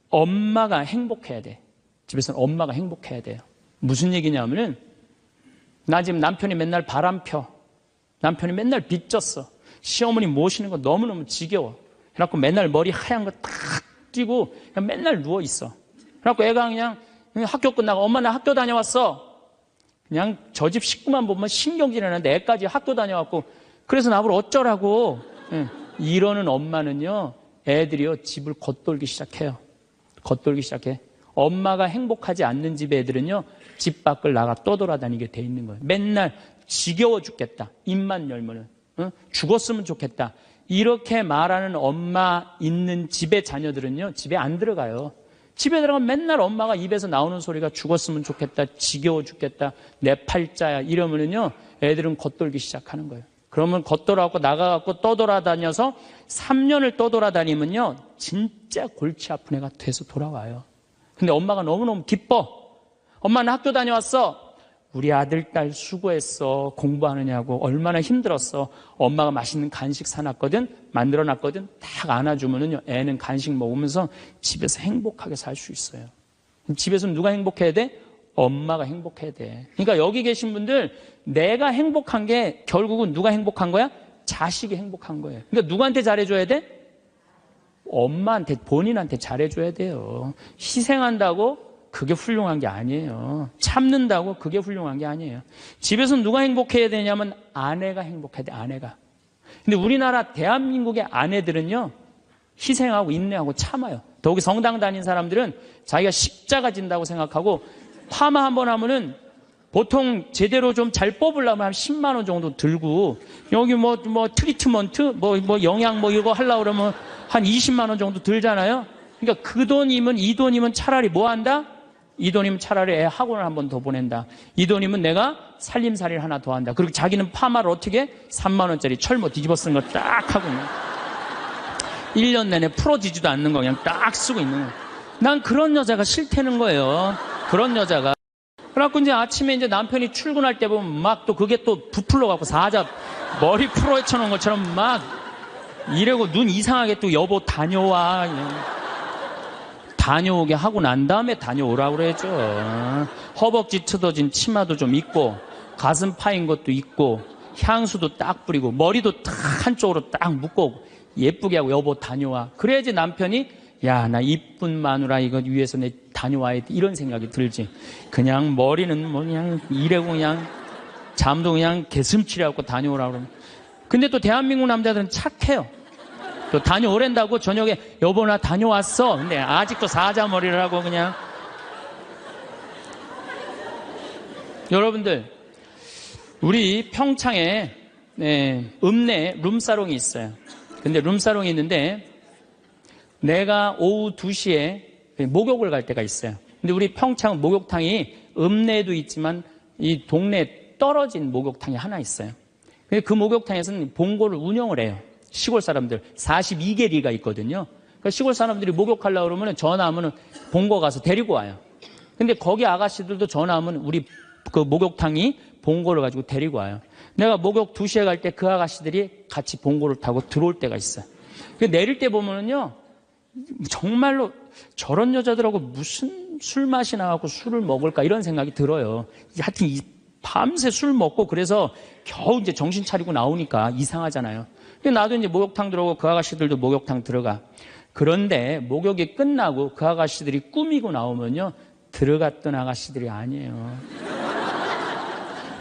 엄마가 행복해야 돼. 집에서는 엄마가 행복해야 돼요. 무슨 얘기냐면은, 나 지금 남편이 맨날 바람 펴. 남편이 맨날 빚졌어. 시어머니 모시는 거 너무너무 지겨워. 그래갖고 맨날 머리 하얀 거 딱 띄고 그냥 맨날 누워있어. 그래갖고 애가 그냥 학교 끝나고 엄마 나 학교 다녀왔어. 그냥 저 집 식구만 보면 신경질이 나는데 애까지 학교 다녀왔고 그래서 나보고 어쩌라고. 이러는 엄마는요, 애들이요 집을 겉돌기 시작해요. 겉돌기 시작해. 엄마가 행복하지 않는 집 애들은요 집 밖을 나가 떠돌아다니게 돼 있는 거예요. 맨날 지겨워 죽겠다. 입만 열면은 죽었으면 좋겠다. 이렇게 말하는 엄마 있는 집의 자녀들은요 집에 안 들어가요. 집에 들어가면 맨날 엄마가 입에서 나오는 소리가 죽었으면 좋겠다, 지겨워 죽겠다, 내 팔자야 이러면은요 애들은 겉돌기 시작하는 거예요. 그러면 겉돌아갖고 나가갖고 떠돌아다녀서 3년을 떠돌아다니면요 진짜 골치 아픈 애가 돼서 돌아와요. 근데 엄마가 너무너무 기뻐. 엄마는 학교 다녀왔어. 우리 아들, 딸 수고했어. 공부하느냐고 얼마나 힘들었어. 엄마가 맛있는 간식 사놨거든, 만들어놨거든. 딱 안아주면은요 애는 간식 먹으면서 집에서 행복하게 살 수 있어요. 집에서는 누가 행복해야 돼? 엄마가 행복해야 돼. 그러니까 여기 계신 분들, 내가 행복한 게 결국은 누가 행복한 거야? 자식이 행복한 거예요. 그러니까 누구한테 잘해줘야 돼? 엄마한테, 본인한테 잘해줘야 돼요. 희생한다고 그게 훌륭한 게 아니에요. 참는다고 그게 훌륭한 게 아니에요. 집에서는 누가 행복해야 되냐면 아내가 행복해야 돼, 아내가. 근데 우리나라 대한민국의 아내들은요 희생하고 인내하고 참아요. 더욱이 성당 다닌 사람들은 자기가 십자가 진다고 생각하고 파마 한번 하면은 보통 제대로 좀 잘 뽑으려면 한 10만 원 정도 들고, 여기 뭐 트리트먼트 영양 이거 하려고 그러면 한 20만 원 정도 들잖아요. 그러니까 그 돈이면, 이 돈이면 차라리 뭐 한다? 이 돈이면 차라리 애 학원을 한 번 더 보낸다. 이 돈이면 내가 살림살이를 하나 더 한다. 그리고 자기는 파마를 어떻게? 3만 원짜리 철모 뒤집어 쓴 거 딱 하고 있는 1년 내내 풀어지지도 않는 거 그냥 딱 쓰고 있는 거예요. 난 그런 여자가 싫다는 거예요. 그런 여자가. 그래갖고 이제 아침에 이제 남편이 출근할 때 보면 막 또 그게 또 부풀러 갖고 사자 머리 풀어헤쳐 놓은 것처럼 막 이러고 눈 이상하게 또 여보 다녀와. 다녀오게 하고 난 다음에 다녀오라고 그래야죠. 허벅지 트어진 치마도 좀 입고 가슴 파인 것도 입고 향수도 딱 뿌리고 머리도 딱 한쪽으로 딱 묶고 예쁘게 하고 여보 다녀와. 그래야지 남편이 야, 나 이쁜 마누라 이거 위해서 내 다녀와야 돼 이런 생각이 들지. 그냥 머리는 뭐 그냥 이래고 그냥 잠도 그냥 개슴치레하고 다녀오라고 그러면. 근데 또 대한민국 남자들은 착해요. 또 다녀오랜다고 저녁에 여보 나 다녀왔어. 근데 아직도 사자머리를 하고 그냥. 여러분들, 우리 평창에 읍내에 룸사롱이 있어요. 근데 룸사롱이 있는데 내가 오후 2시에 목욕을 갈 때가 있어요. 근데 우리 평창 목욕탕이 읍내에도 있지만 이 동네에 떨어진 목욕탕이 하나 있어요. 근데 그 목욕탕에서는 봉고를 운영을 해요. 시골 사람들 42개리가 있거든요. 그러니까 시골 사람들이 목욕하려고 그러면 전화하면 봉고 가서 데리고 와요. 근데 거기 아가씨들도 전화하면 우리 그 목욕탕이 봉고를 가지고 데리고 와요. 내가 목욕 2시에 갈 때 그 아가씨들이 같이 봉고를 타고 들어올 때가 있어요. 내릴 때 보면은요 정말로 저런 여자들하고 무슨 술 맛이 나갖고 술을 먹을까 이런 생각이 들어요. 하여튼 밤새 술 먹고 그래서 겨우 이제 정신 차리고 나오니까 이상하잖아요. 근데 나도 이제 목욕탕 들어오고 그 아가씨들도 목욕탕 들어가. 그런데 목욕이 끝나고 그 아가씨들이 꾸미고 나오면요 들어갔던 아가씨들이 아니에요.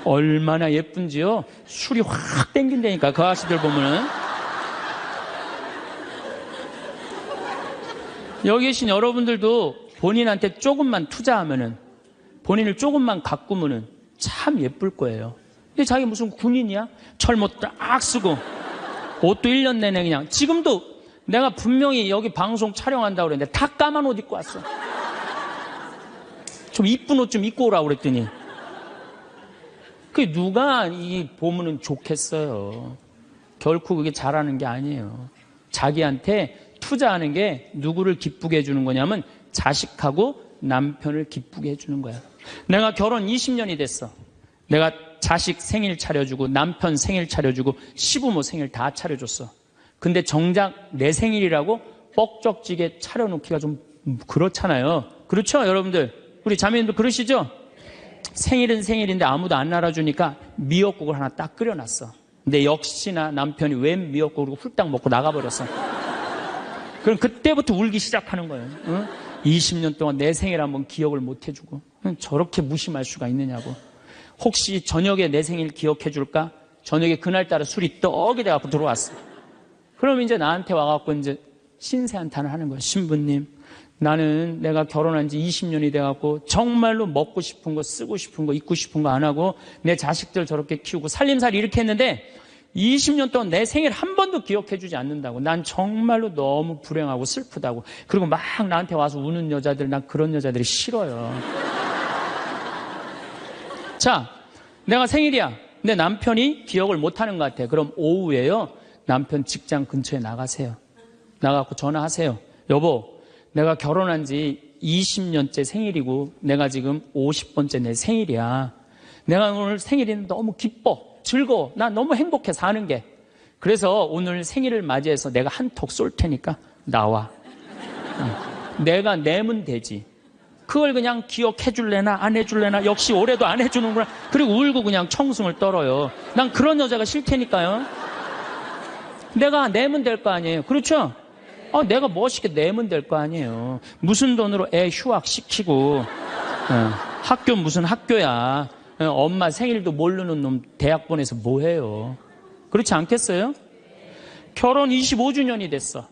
얼마나 예쁜지요. 술이 확 땡긴다니까 그 아가씨들 보면은. 여기 계신 여러분들도 본인한테 조금만 투자하면은, 본인을 조금만 가꾸면은 참 예쁠 거예요. 근데 자기 무슨 군인이야? 철모 딱 쓰고 옷도 1년 내내 그냥. 지금도 내가 분명히 여기 방송 촬영한다고 그랬는데 다 까만 옷 입고 왔어. 좀 이쁜 옷 좀 입고 오라고 그랬더니 그 누가 이 보면은 좋겠어요. 결코 그게 잘하는 게 아니에요. 자기한테 투자하는 게 누구를 기쁘게 해주는 거냐면 자식하고 남편을 기쁘게 해주는 거야. 내가 결혼 20년이 됐어. 내가 자식 생일 차려주고 남편 생일 차려주고 시부모 생일 다 차려줬어. 근데 정작 내 생일이라고 뻑적지게 차려놓기가 좀 그렇잖아요. 그렇죠, 여러분들? 우리 자매님도 그러시죠? 생일은 생일인데 아무도 안 알아주니까 미역국을 하나 딱 끓여놨어. 근데 역시나 남편이 웬 미역국을 훌딱 먹고 나가버렸어. 그럼 그때부터 울기 시작하는 거예요. 응? 20년 동안 내 생일 한번 기억을 못 해주고 저렇게 무심할 수가 있느냐고. 혹시 저녁에 내 생일 기억해 줄까? 저녁에 그날따라 술이 떡이 돼갖고 들어왔어. 그럼 이제 나한테 와갖고 이제 신세한탄을 하는 거예요. 신부님, 나는 내가 결혼한 지 20년이 돼갖고 정말로 먹고 싶은 거, 쓰고 싶은 거, 입고 싶은 거 안 하고 내 자식들 저렇게 키우고 살림살이 이렇게 했는데 20년 동안 내 생일 한 번도 기억해 주지 않는다고. 난 정말로 너무 불행하고 슬프다고. 그리고 막 나한테 와서 우는 여자들, 난 그런 여자들이 싫어요. 자, 내가 생일이야. 내 남편이 기억을 못하는 것 같아. 그럼 오후에요, 남편 직장 근처에 나가세요. 나가고 전화하세요. 여보, 내가 결혼한 지 20년째 생일이고 내가 지금 50번째 내 생일이야. 내가 오늘 생일이 너무 기뻐, 즐거워. 나 너무 행복해 사는 게. 그래서 오늘 생일을 맞이해서 내가 한턱 쏠 테니까 나와. 내가 내면 되지. 그걸 그냥 기억해 줄래나 안 해줄래나, 역시 올해도 안 해주는구나. 그리고 울고 그냥 청승을 떨어요. 난 그런 여자가 싫다니까요. 내가 내면 될 거 아니에요. 그렇죠? 내가 멋있게 내면 될 거 아니에요. 무슨 돈으로 애 휴학시키고, 학교 무슨 학교야. 엄마 생일도 모르는 놈 대학 보내서 뭐해요. 그렇지 않겠어요? 결혼 25주년이 됐어.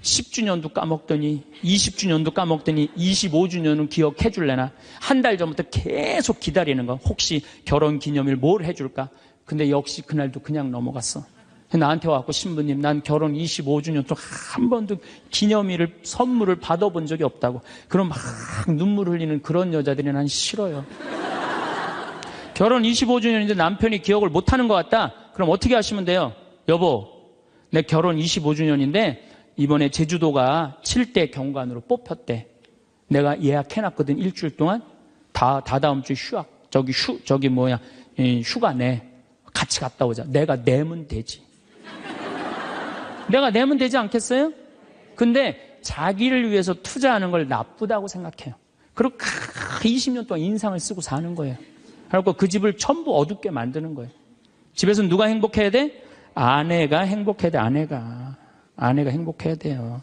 10주년도 까먹더니 20주년도 까먹더니 25주년은 기억해 줄래나. 한 달 전부터 계속 기다리는 거. 혹시 결혼 기념일 뭘 해줄까. 근데 역시 그날도 그냥 넘어갔어. 나한테 와갖고, 신부님, 난 결혼 25주년 동안 한 번도 기념일을, 선물을 받아본 적이 없다고. 그럼 막 눈물 흘리는 그런 여자들이 난 싫어요. 결혼 25주년인데 남편이 기억을 못하는 것 같다? 그럼 어떻게 하시면 돼요? 여보, 내 결혼 25주년인데 이번에 제주도가 7대 경관으로 뽑혔대. 내가 예약해놨거든. 일주일 동안. 다다음 주 휴가 내. 같이 갔다 오자. 내가 내면 되지. 내가 내면 되지 않겠어요? 근데 자기를 위해서 투자하는 걸 나쁘다고 생각해요. 그리고 20년 동안 인상을 쓰고 사는 거예요. 그리고 그 집을 전부 어둡게 만드는 거예요. 집에서 누가 행복해야 돼? 아내가 행복해야 돼. 아내가 행복해야 돼요.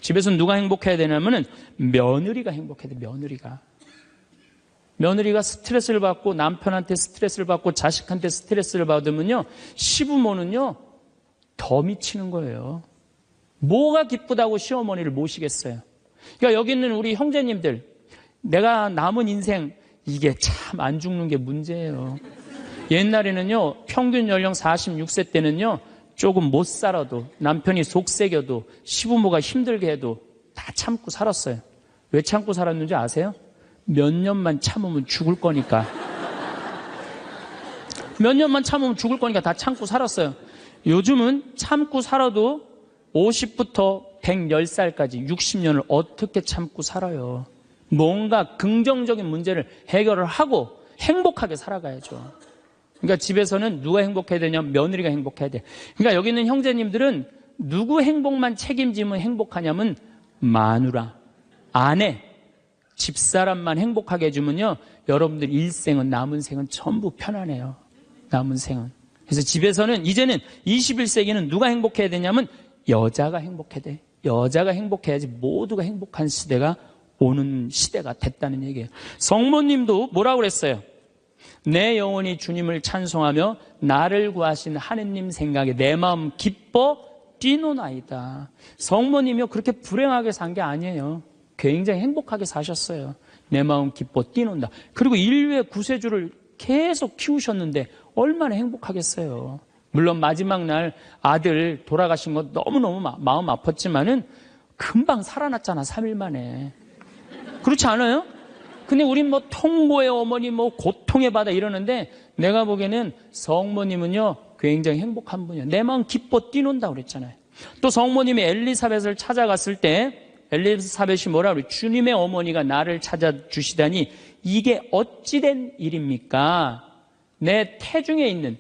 집에서 누가 행복해야 되냐면은 며느리가 행복해야 돼. 며느리가 스트레스를 받고, 남편한테 스트레스를 받고, 자식한테 스트레스를 받으면요, 시부모는요 더 미치는 거예요. 뭐가 기쁘다고 시어머니를 모시겠어요. 그러니까 여기 있는 우리 형제님들, 내가 남은 인생 이게 참 안 죽는 게 문제예요. 옛날에는요, 평균 연령 46세 때는요, 조금 못 살아도, 남편이 속색여도, 시부모가 힘들게 해도 다 참고 살았어요. 왜 참고 살았는지 아세요? 몇 년만 참으면 죽을 거니까. 몇 년만 참으면 죽을 거니까 다 참고 살았어요. 요즘은 참고 살아도 50부터 110살까지 60년을 어떻게 참고 살아요. 뭔가 긍정적인 문제를 해결을 하고 행복하게 살아가야죠. 그러니까 집에서는 누가 행복해야 되냐면 며느리가 행복해야 돼. 그러니까 여기 있는 형제님들은 누구 행복만 책임지면 행복하냐면 마누라, 아내, 집사람만 행복하게 해주면요, 여러분들 일생은, 남은 생은 전부 편안해요. 남은 생은. 그래서 집에서는 이제는 21세기는 누가 행복해야 되냐면 여자가 행복해야 돼. 여자가 행복해야지 모두가 행복한 시대가 오는 시대가 됐다는 얘기예요. 성모님도 뭐라고 그랬어요? 내 영혼이 주님을 찬송하며 나를 구하신 하느님 생각에 내 마음 기뻐 뛰노나이다. 성모님이요, 그렇게 불행하게 산 게 아니에요. 굉장히 행복하게 사셨어요. 내 마음 기뻐 뛰논다. 그리고 인류의 구세주를 계속 키우셨는데 얼마나 행복하겠어요. 물론 마지막 날 아들 돌아가신 거 너무너무 마음 아팠지만은 금방 살아났잖아, 3일 만에. 그렇지 않아요? 근데 우린 뭐 통보의 어머니, 뭐 고통의 바다 이러는데 내가 보기에는 성모님은요, 굉장히 행복한 분이에요. 내 마음 기뻐 뛰논다고 그랬잖아요. 또 성모님이 엘리사벳을 찾아갔을 때 엘리사벳이 뭐라 그래요? 주님의 어머니가 나를 찾아주시다니 이게 어찌된 일입니까? 내 태중에 있는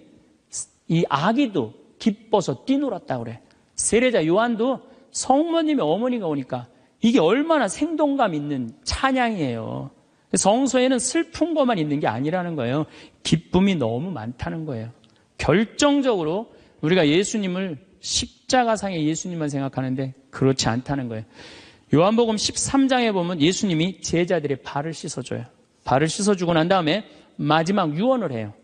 이 아기도 기뻐서 뛰놀았다고 그래. 세례자 요한도 성모님의 어머니가 오니까 이게 얼마나 생동감 있는 찬양이에요. 성서에는 슬픈 것만 있는 게 아니라는 거예요. 기쁨이 너무 많다는 거예요. 결정적으로 우리가 예수님을 십자가상의 예수님만 생각하는데 그렇지 않다는 거예요. 요한복음 13장에 보면 예수님이 제자들의 발을 씻어줘요. 발을 씻어주고 난 다음에 마지막 유언을 해요.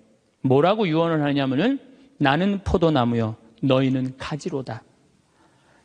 뭐라고 유언을 하냐면은 나는 포도나무요 너희는 가지로다.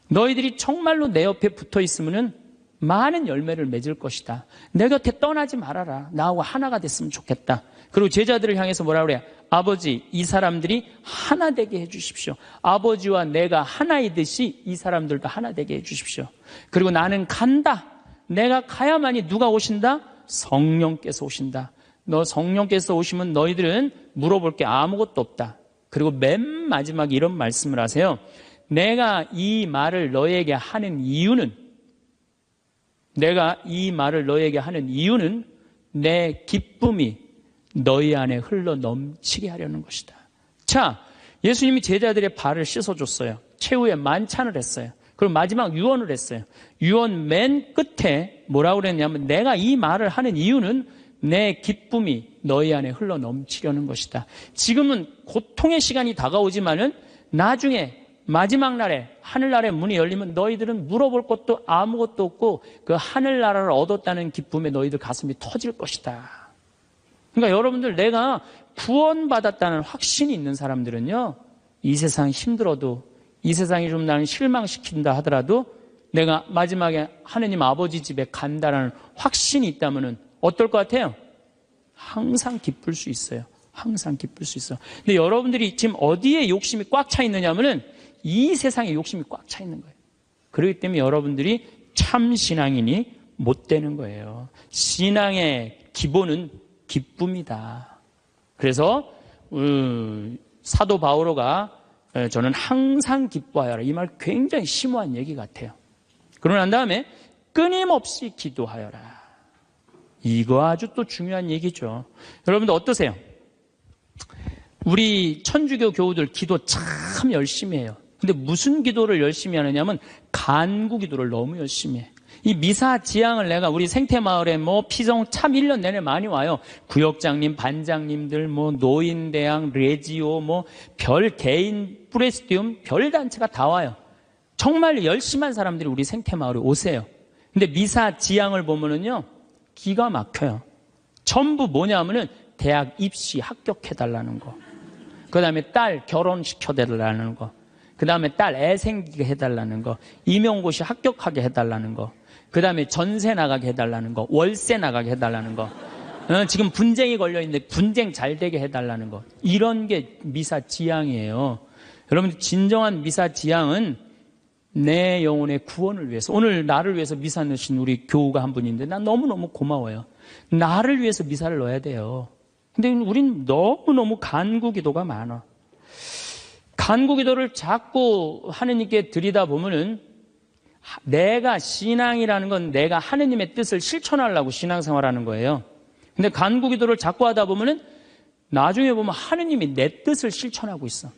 너희들이 정말로 내 옆에 붙어 있으면은 많은 열매를 맺을 것이다. 내 곁에 떠나지 말아라. 나하고 하나가 됐으면 좋겠다. 그리고 제자들을 향해서 뭐라 그래요? 아버지, 이 사람들이 하나 되게 해주십시오. 아버지와 내가 하나이듯이 이 사람들도 하나 되게 해주십시오. 그리고 나는 간다. 내가 가야만이 누가 오신다? 성령께서 오신다. 너 성령께서 오시면 너희들은 물어볼 게 아무것도 없다. 그리고 맨 마지막에 이런 말씀을 하세요. 내가 이 말을 너에게 하는 이유는 내 기쁨이 너희 안에 흘러 넘치게 하려는 것이다. 자, 예수님이 제자들의 발을 씻어줬어요. 최후에 만찬을 했어요. 그리고 마지막 유언을 했어요. 유언 맨 끝에 뭐라고 그랬냐면 내가 이 말을 하는 이유는 내 기쁨이 너희 안에 흘러 넘치려는 것이다. 지금은 고통의 시간이 다가오지만은 나중에 마지막 날에 하늘나라의 문이 열리면 너희들은 물어볼 것도 아무것도 없고 그 하늘나라를 얻었다는 기쁨에 너희들 가슴이 터질 것이다. 그러니까 여러분들 내가 구원받았다는 확신이 있는 사람들은요, 이 세상 힘들어도 이 세상이 좀 나를 실망시킨다 하더라도 내가 마지막에 하느님 아버지 집에 간다라는 확신이 있다면은 어떨 것 같아요? 항상 기쁠 수 있어요. 항상 기쁠 수 있어. 근데 여러분들이 지금 어디에 욕심이 꽉 차 있느냐면은 이 세상에 욕심이 꽉 차 있는 거예요. 그렇기 때문에 여러분들이 참 신앙인이 못 되는 거예요. 신앙의 기본은 기쁨이다. 그래서 사도 바오로가 저는 항상 기뻐하여라. 이 말 굉장히 심오한 얘기 같아요. 그러고 난 다음에 끊임없이 기도하여라. 이거 아주 또 중요한 얘기죠. 여러분들 어떠세요? 우리 천주교 교우들 기도 참 열심히 해요. 근데 무슨 기도를 열심히 하느냐면 간구 기도를 너무 열심히 해. 이 미사 지향을 내가 우리 생태마을에 뭐 피성 참 1년 내내 많이 와요. 구역장님, 반장님들, 뭐 노인대학, 레지오, 뭐 별 개인, 프레스티움, 별 단체가 다 와요. 정말 열심한 사람들이 우리 생태마을에 오세요. 근데 미사 지향을 보면은요, 기가 막혀요. 전부 뭐냐면은 대학 입시 합격해달라는 거. 그 다음에 딸 결혼시켜달라는 거. 그 다음에 딸 애 생기게 해달라는 거. 임용고시 합격하게 해달라는 거. 그 다음에 전세 나가게 해달라는 거. 월세 나가게 해달라는 거. 지금 분쟁이 걸려있는데 분쟁 잘 되게 해달라는 거. 이런 게 미사지향이에요. 여러분 진정한 미사지향은 내 영혼의 구원을 위해서. 오늘 나를 위해서 미사 넣으신 우리 교우가 한 분인데 난 너무너무 고마워요. 나를 위해서 미사를 넣어야 돼요. 근데 우린 너무너무 간구 기도가 많아. 간구 기도를 자꾸 하느님께 드리다 보면은 내가 신앙이라는 건 내가 하느님의 뜻을 실천하려고 신앙생활하는 거예요. 근데 간구 기도를 자꾸 하다 보면은 나중에 보면 하느님이 내 뜻을 실천하고 있어.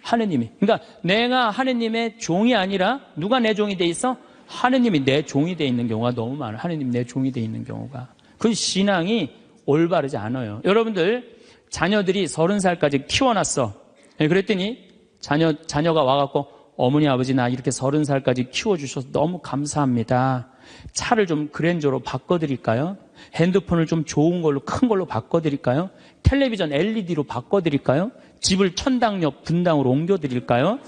하느님이. 그러니까 내가 하느님의 종이 아니라 누가 내 종이 돼 있어? 하느님이 내 종이 돼 있는 경우가 너무 많아. 하느님 내 종이 돼 있는 경우가. 그 신앙이 올바르지 않아요. 여러분들 자녀들이 30살까지 키워놨어. 그랬더니 자녀가 와갖고 어머니 아버지 나 이렇게 30살까지 키워주셔서 너무 감사합니다. 차를 좀 그랜저로 바꿔드릴까요? 핸드폰을 좀 좋은 걸로 큰 걸로 바꿔드릴까요? 텔레비전 LED로 바꿔드릴까요? 집을 천당역 분당으로 옮겨드릴까요?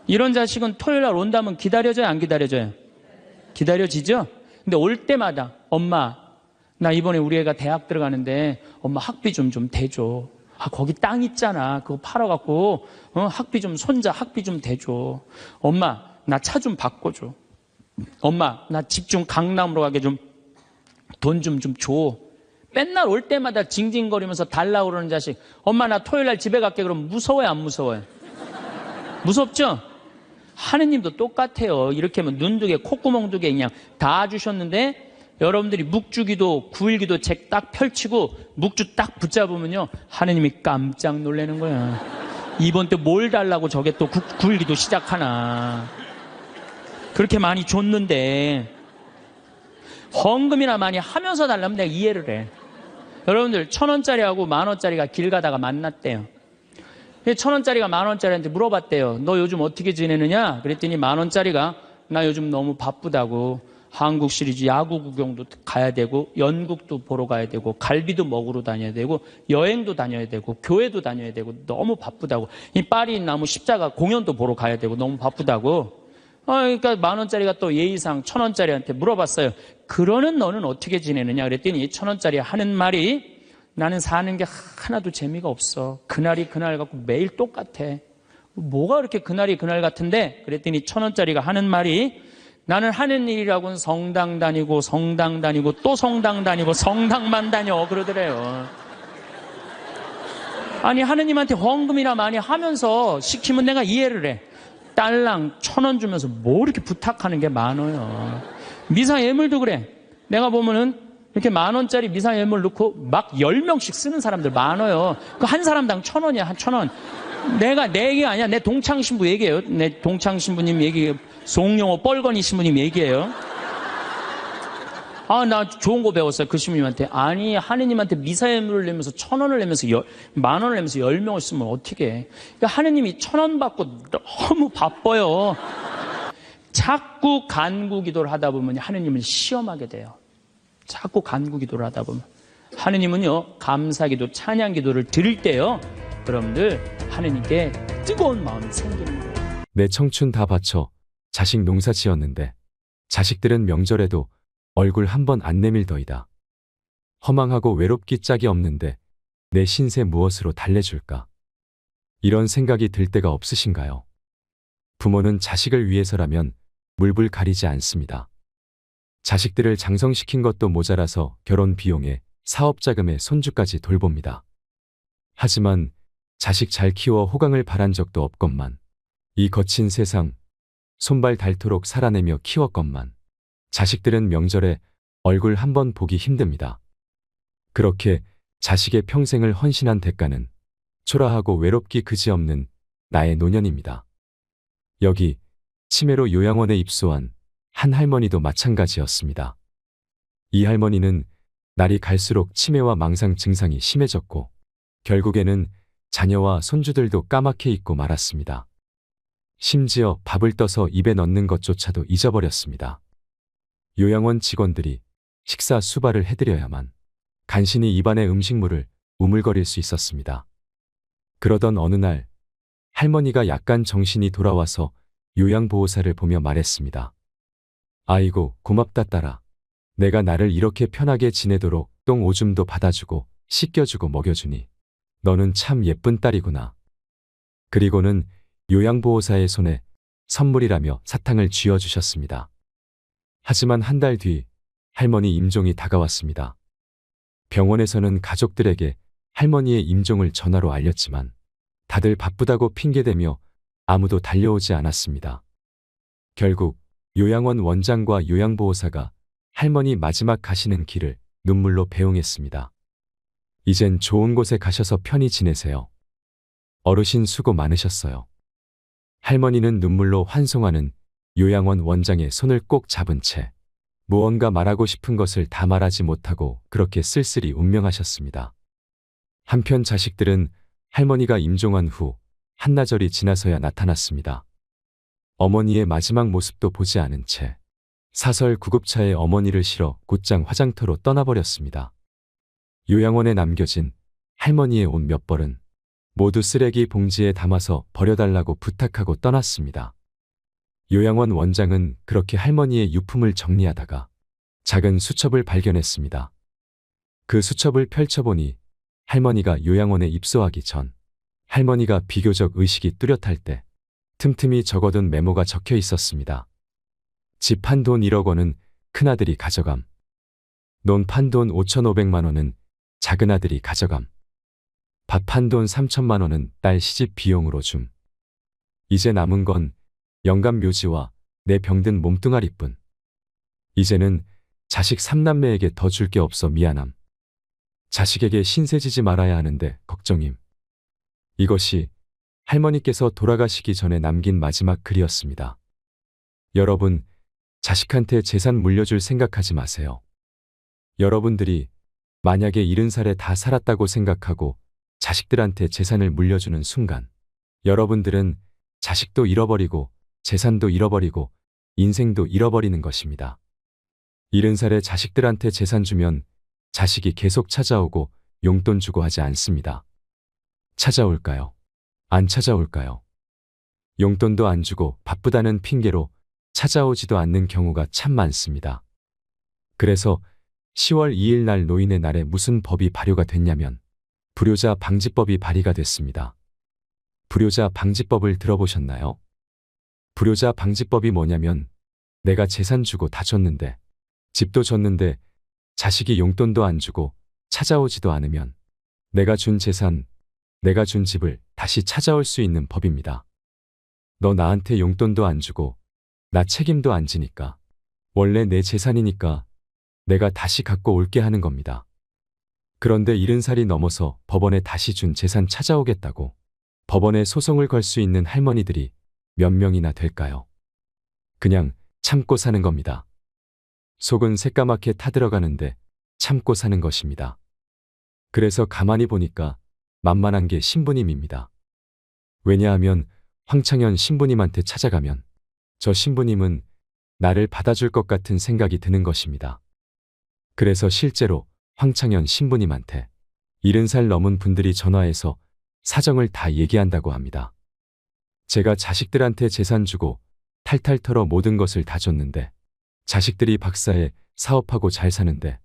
이런 자식은 토요일날 온다면 기다려져요 안 기다려져요? 기다려지죠? 근데 올 때마다 엄마 나 이번에 우리 애가 대학 들어가는데 엄마 학비 좀 대줘. 아 거기 땅 있잖아. 그거 팔아갖고 학비 좀 손자 학비 좀 대줘. 엄마 나 차 좀 바꿔줘. 엄마 나 집 좀 강남으로 가게 좀 돈 좀 줘. 맨날 올 때마다 징징거리면서 달라고 그러는 자식. 엄마 나 토요일 날 집에 갈게. 그러면 무서워요, 안 무서워요? 무섭죠? 하느님도 똑같아요. 이렇게 하면 눈 두 개, 콧구멍 두 개 그냥 다 주셨는데 여러분들이 묵주기도 9일기도 책 딱 펼치고 묵주 딱 붙잡으면요. 하느님이 깜짝 놀라는 거야. 이번 때 뭘 달라고 저게 또 9일기도 시작하나. 그렇게 많이 줬는데 헌금이나 많이 하면서 달라면 내가 이해를 해. 여러분들 1,000원짜리하고 10,000원짜리가 길 가다가 만났대요. 1,000원짜리가 10,000원짜리한테 물어봤대요. 너 요즘 어떻게 지내느냐? 그랬더니 10,000원짜리가 나 요즘 너무 바쁘다고 한국 시리즈 야구 구경도 가야 되고 연극도 보러 가야 되고 갈비도 먹으러 다녀야 되고 여행도 다녀야 되고 교회도 다녀야 되고 너무 바쁘다고. 이 파리 나무 십자가 공연도 보러 가야 되고 너무 바쁘다고. 그러니까 10,000원짜리가 또 예의상 1,000원짜리한테 물어봤어요. 그러는 너는 어떻게 지내느냐? 그랬더니 1,000원짜리 하는 말이 나는 사는 게 하나도 재미가 없어. 그날이 그날 같고 매일 똑같아. 뭐가 그렇게 그날이 그날 같은데? 그랬더니 1,000원짜리가 하는 말이 나는 하는 일이라고는 성당 다니고 성당 다니고 또 성당 다니고 성당만 다녀 그러더래요. 아니 하느님한테 헌금이나 많이 하면서 시키면 내가 이해를 해. 딸랑 1,000원 주면서 뭐 이렇게 부탁하는 게 많아요. 미사 예물도 그래. 내가 보면은 이렇게 10,000원짜리 미사 예물 넣고 막 10명씩 쓰는 사람들 많아요. 그 한 사람당 1,000원이야, 한 1,000원. 내 얘기가 아니야. 내 동창 신부 얘기예요. 내 동창 신부님 얘기예요. 송영호 뻘건이 신부님 얘기예요. 나 좋은 거 배웠어요. 그 신부님한테. 아니, 하느님한테 미사 예물을 내면서 1,000원을 내면서 10,000원을 내면서 10명을 쓰면 어떻게 해. 그러니까 하느님이 1,000원 받고 너무 바빠요. 자꾸 간구 기도를 하다 보면 하느님을 시험하게 돼요. 자꾸 간구 기도를 하다 보면. 하느님은요, 감사 기도, 찬양 기도를 드릴 때요, 여러분들, 하느님께 뜨거운 마음이 생기는 거예요. 내 청춘 다 바쳐 자식 농사 지었는데 자식들은 명절에도 얼굴 한 번 안 내밀더이다. 허망하고 외롭기 짝이 없는데 내 신세 무엇으로 달래줄까? 이런 생각이 들 때가 없으신가요? 부모는 자식을 위해서라면 물불 가리지 않습니다. 자식들을 장성시킨 것도 모자라서 결혼 비용에 사업 자금에 손주까지 돌봅니다. 하지만 자식 잘 키워 호강을 바란 적도 없건만 이 거친 세상 손발 닳도록 살아내며 키웠건만 자식들은 명절에 얼굴 한 번 보기 힘듭니다. 그렇게 자식의 평생을 헌신한 대가는 초라하고 외롭기 그지없는 나의 노년입니다. 여기 치매로 요양원에 입소한 한 할머니도 마찬가지였습니다. 이 할머니는 날이 갈수록 치매와 망상 증상이 심해졌고 결국에는 자녀와 손주들도 까맣게 잊고 말았습니다. 심지어 밥을 떠서 입에 넣는 것조차도 잊어버렸습니다. 요양원 직원들이 식사 수발을 해드려야만 간신히 입안의 음식물을 우물거릴 수 있었습니다. 그러던 어느 날 할머니가 약간 정신이 돌아와서 요양보호사를 보며 말했습니다. 아이고 고맙다 딸아. 내가 나를 이렇게 편하게 지내도록 똥 오줌도 받아주고 씻겨주고 먹여주니 너는 참 예쁜 딸이구나. 그리고는 요양보호사의 손에 선물이라며 사탕을 쥐어주셨습니다. 하지만 한 달 뒤 할머니 임종이 다가왔습니다. 병원에서는 가족들에게 할머니의 임종을 전화로 알렸지만 다들 바쁘다고 핑계대며 아무도 달려오지 않았습니다. 결국 요양원 원장과 요양보호사가 할머니 마지막 가시는 길을 눈물로 배웅했습니다. 이젠 좋은 곳에 가셔서 편히 지내세요. 어르신 수고 많으셨어요. 할머니는 눈물로 환송하는 요양원 원장의 손을 꼭 잡은 채 무언가 말하고 싶은 것을 다 말하지 못하고 그렇게 쓸쓸히 운명하셨습니다. 한편 자식들은 할머니가 임종한 후 한나절이 지나서야 나타났습니다. 어머니의 마지막 모습도 보지 않은 채 사설 구급차에 어머니를 실어 곧장 화장터로 떠나버렸습니다. 요양원에 남겨진 할머니의 옷 몇 벌은 모두 쓰레기 봉지에 담아서 버려달라고 부탁하고 떠났습니다. 요양원 원장은 그렇게 할머니의 유품을 정리하다가 작은 수첩을 발견했습니다. 그 수첩을 펼쳐보니 할머니가 요양원에 입소하기 전 할머니가 비교적 의식이 뚜렷할 때 틈틈이 적어둔 메모가 적혀 있었습니다. 집 판 돈 1억 원은 큰아들이 가져감. 논 판 돈 5,500만 원은 작은 아들이 가져감. 밥 한 돈 3천만 원은 딸 시집 비용으로 줌. 이제 남은 건 영감 묘지와 내 병든 몸뚱아리뿐. 이제는 자식 3남매에게 더 줄 게 없어 미안함. 자식에게 신세지지 말아야 하는데 걱정임. 이것이 할머니께서 돌아가시기 전에 남긴 마지막 글이었습니다. 여러분, 자식한테 재산 물려줄 생각하지 마세요. 여러분들이 만약에 70살에 다 살았다고 생각하고 자식들한테 재산을 물려주는 순간, 여러분들은 자식도 잃어버리고 재산도 잃어버리고 인생도 잃어버리는 것입니다. 70살에 자식들한테 재산 주면 자식이 계속 찾아오고 용돈 주고 하지 않습니다. 찾아올까요? 안 찾아올까요? 용돈도 안 주고 바쁘다는 핑계로 찾아오지도 않는 경우가 참 많습니다. 그래서 10월 2일 날 노인의 날에 무슨 법이 발효가 됐냐면 불효자 방지법이 발의가 됐습니다. 불효자 방지법을 들어보셨나요? 불효자 방지법이 뭐냐면 내가 재산 주고 다 줬는데 집도 줬는데 자식이 용돈도 안 주고 찾아오지도 않으면 내가 준 재산, 내가 준 집을 다시 찾아올 수 있는 법입니다. 너 나한테 용돈도 안 주고 나 책임도 안 지니까 원래 내 재산이니까 내가 다시 갖고 올게 하는 겁니다. 그런데 70살이 넘어서 법원에 다시 준 재산 찾아오겠다고 법원에 소송을 걸 수 있는 할머니들이 몇 명이나 될까요? 그냥 참고 사는 겁니다. 속은 새까맣게 타들어가는데 참고 사는 것입니다. 그래서 가만히 보니까 만만한 게 신부님입니다. 왜냐하면 황창현 신부님한테 찾아가면 저 신부님은 나를 받아줄 것 같은 생각이 드는 것입니다. 그래서 실제로 황창현 신부님한테 70살 넘은 분들이 전화해서 사정을 다 얘기한다고 합니다. 제가 자식들한테 재산 주고 탈탈 털어 모든 것을 다 줬는데 자식들이 박사해 사업하고 잘 사는데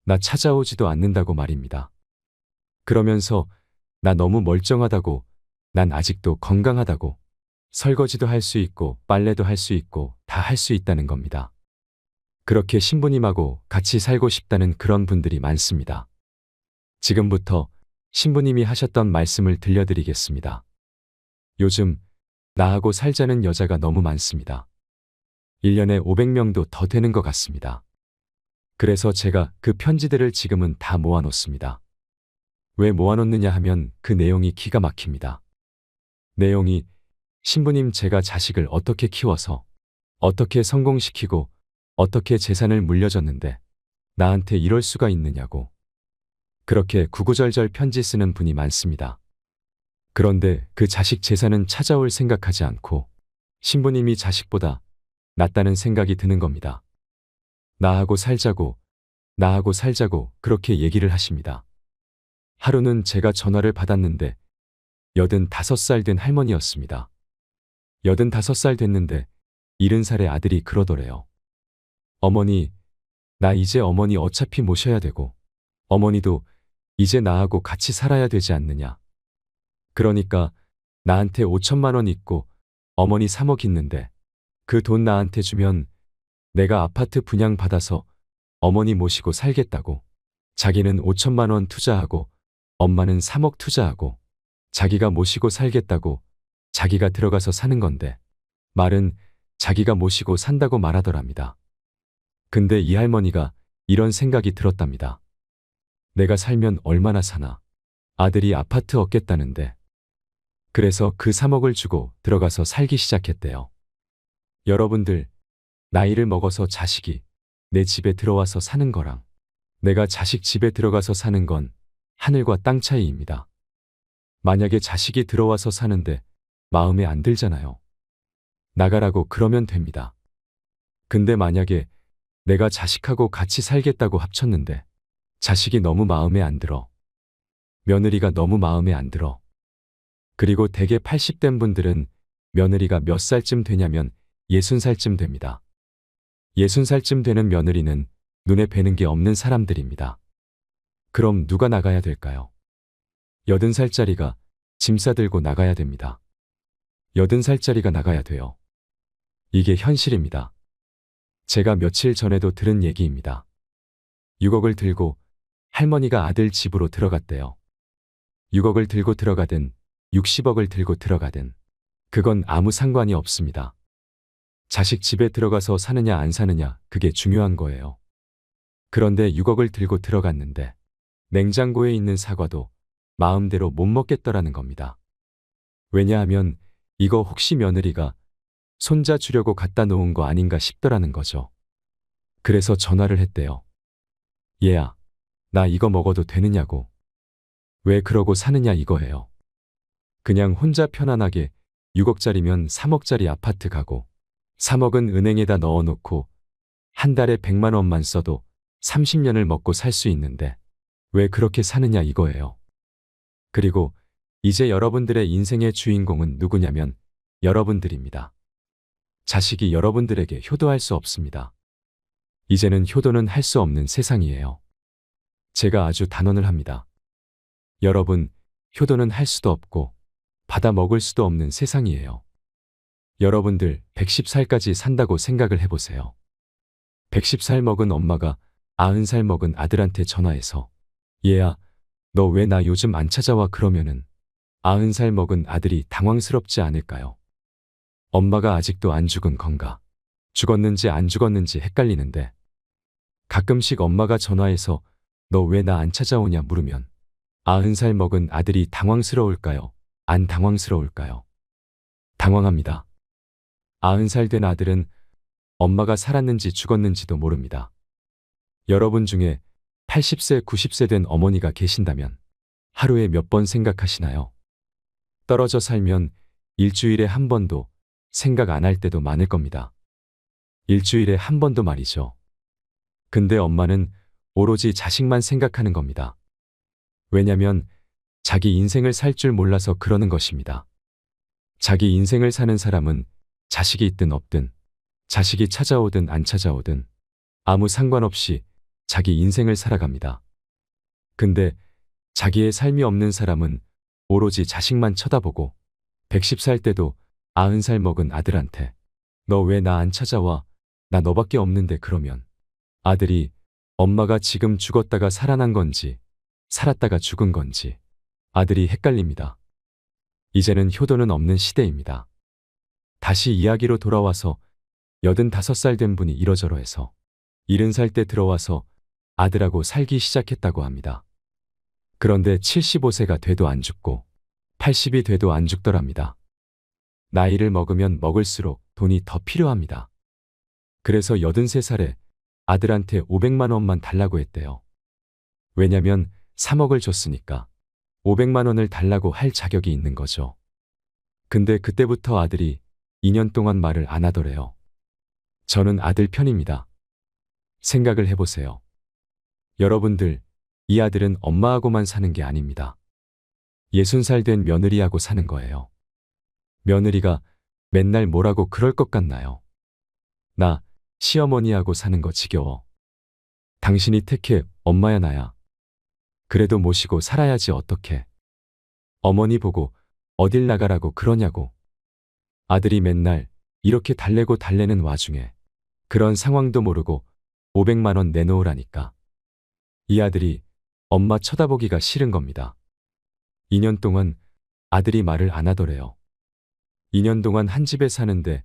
나 찾아오지도 않는다고 말입니다. 그러면서 나 너무 멀쩡하다고, 난 아직도 건강하다고, 설거지도 할 수 있고 빨래도 할 수 있고 다 할 수 있다는 겁니다. 그렇게 신부님하고 같이 살고 싶다는 그런 분들이 많습니다. 지금부터 신부님이 하셨던 말씀을 들려드리겠습니다. 요즘 나하고 살자는 여자가 너무 많습니다. 1년에 500명도 더 되는 것 같습니다. 그래서 제가 그 편지들을 지금은 다 모아놓습니다. 왜 모아놓느냐 하면 그 내용이 기가 막힙니다. 내용이 신부님 제가 자식을 어떻게 키워서 어떻게 성공시키고 어떻게 재산을 물려줬는데 나한테 이럴 수가 있느냐고 그렇게 구구절절 편지 쓰는 분이 많습니다. 그런데 그 자식 재산은 찾아올 생각하지 않고 신부님이 자식보다 낫다는 생각이 드는 겁니다. 나하고 살자고 그렇게 얘기를 하십니다. 하루는 제가 전화를 받았는데 85살 된 할머니였습니다. 85살 됐는데 70살의 아들이 그러더래요. 어머니, 나 이제 어머니 어차피 모셔야 되고 어머니도 이제 나하고 같이 살아야 되지 않느냐. 그러니까 나한테 5천만 원 있고 어머니 3억 있는데 그 돈 나한테 주면 내가 아파트 분양받아서 어머니 모시고 살겠다고. 자기는 5천만 원 투자하고 엄마는 3억 투자하고 자기가 모시고 살겠다고 자기가 들어가서 사는 건데 말은 자기가 모시고 산다고 말하더랍니다. 근데 이 할머니가 이런 생각이 들었답니다. 내가 살면 얼마나 사나. 아들이 아파트 얻겠다는데. 그래서 그 3억을 주고 들어가서 살기 시작했대요. 여러분들, 나이를 먹어서 자식이 내 집에 들어와서 사는 거랑 내가 자식 집에 들어가서 사는 건 하늘과 땅 차이입니다. 만약에 자식이 들어와서 사는데 마음에 안 들잖아요. 나가라고 그러면 됩니다. 근데 만약에 내가 자식하고 같이 살겠다고 합쳤는데 자식이 너무 마음에 안 들어. 며느리가 너무 마음에 안 들어. 그리고 대개 80된 분들은 며느리가 몇 살쯤 되냐면 60살쯤 됩니다. 60살쯤 되는 며느리는 눈에 뵈는 게 없는 사람들입니다. 그럼 누가 나가야 될까요? 80살짜리가 짐 싸들고 나가야 됩니다. 80살짜리가 나가야 돼요. 이게 현실입니다. 제가 며칠 전에도 들은 얘기입니다. 6억을 들고 할머니가 아들 집으로 들어갔대요. 6억을 들고 들어가든 60억을 들고 들어가든 그건 아무 상관이 없습니다. 자식 집에 들어가서 사느냐 안 사느냐 그게 중요한 거예요. 그런데 6억을 들고 들어갔는데 냉장고에 있는 사과도 마음대로 못 먹겠더라는 겁니다. 왜냐하면 이거 혹시 며느리가 손자 주려고 갖다 놓은 거 아닌가 싶더라는 거죠. 그래서 전화를 했대요. 얘야, 나 이거 먹어도 되느냐고. 왜 그러고 사느냐 이거예요. 그냥 혼자 편안하게 6억짜리면 3억짜리 아파트 가고 3억은 은행에다 넣어놓고 한 달에 100만 원만 써도 30년을 먹고 살 수 있는데 왜 그렇게 사느냐 이거예요. 그리고 이제 여러분들의 인생의 주인공은 누구냐면 여러분들입니다. 자식이 여러분들에게 효도할 수 없습니다. 이제는 효도는 할 수 없는 세상이에요. 제가 아주 단언을 합니다. 여러분, 효도는 할 수도 없고 받아 먹을 수도 없는 세상이에요. 여러분들 110살까지 산다고 생각을 해보세요. 110살 먹은 엄마가 90살 먹은 아들한테 전화해서 얘야, 너 왜 나 요즘 안 찾아와 그러면은 90살 먹은 아들이 당황스럽지 않을까요? 엄마가 아직도 안 죽은 건가? 죽었는지 안 죽었는지 헷갈리는데 가끔씩 엄마가 전화해서 너 왜 나 안 찾아오냐 물으면 90살 먹은 아들이 당황스러울까요? 안 당황스러울까요? 당황합니다. 90살 된 아들은 엄마가 살았는지 죽었는지도 모릅니다. 여러분 중에 80세, 90세 된 어머니가 계신다면 하루에 몇 번 생각하시나요? 떨어져 살면 일주일에 한 번도 생각 안 할 때도 많을 겁니다. 일주일에 한 번도 말이죠. 근데 엄마는 오로지 자식만 생각하는 겁니다. 왜냐면 자기 인생을 살 줄 몰라서 그러는 것입니다. 자기 인생을 사는 사람은 자식이 있든 없든 자식이 찾아오든 안 찾아오든 아무 상관없이 자기 인생을 살아갑니다. 근데 자기의 삶이 없는 사람은 오로지 자식만 쳐다보고 110살 때도 90살 먹은 아들한테 너 왜 나 안 찾아와? 나 너밖에 없는데 그러면 아들이 엄마가 지금 죽었다가 살아난 건지 살았다가 죽은 건지 아들이 헷갈립니다. 이제는 효도는 없는 시대입니다. 다시 이야기로 돌아와서 85살 된 분이 이러저러 해서 70살 때 들어와서 아들하고 살기 시작했다고 합니다. 그런데 75세가 돼도 안 죽고 80이 돼도 안 죽더랍니다. 나이를 먹으면 먹을수록 돈이 더 필요합니다. 그래서 83살에 아들한테 500만 원만 달라고 했대요. 왜냐면 3억을 줬으니까 500만 원을 달라고 할 자격이 있는 거죠. 근데 그때부터 아들이 2년 동안 말을 안 하더래요. 저는 아들 편입니다. 생각을 해보세요. 여러분들, 이 아들은 엄마하고만 사는 게 아닙니다. 60살 된 며느리하고 사는 거예요. 며느리가 맨날 뭐라고 그럴 것 같나요? 나 시어머니하고 사는 거 지겨워. 당신이 택해, 엄마야 나야. 그래도 모시고 살아야지 어떡해. 어머니 보고 어딜 나가라고 그러냐고. 아들이 맨날 이렇게 달래고 달래는 와중에 그런 상황도 모르고 500만 원 내놓으라니까. 이 아들이 엄마 쳐다보기가 싫은 겁니다. 2년 동안 아들이 말을 안 하더래요. 2년 동안 한 집에 사는데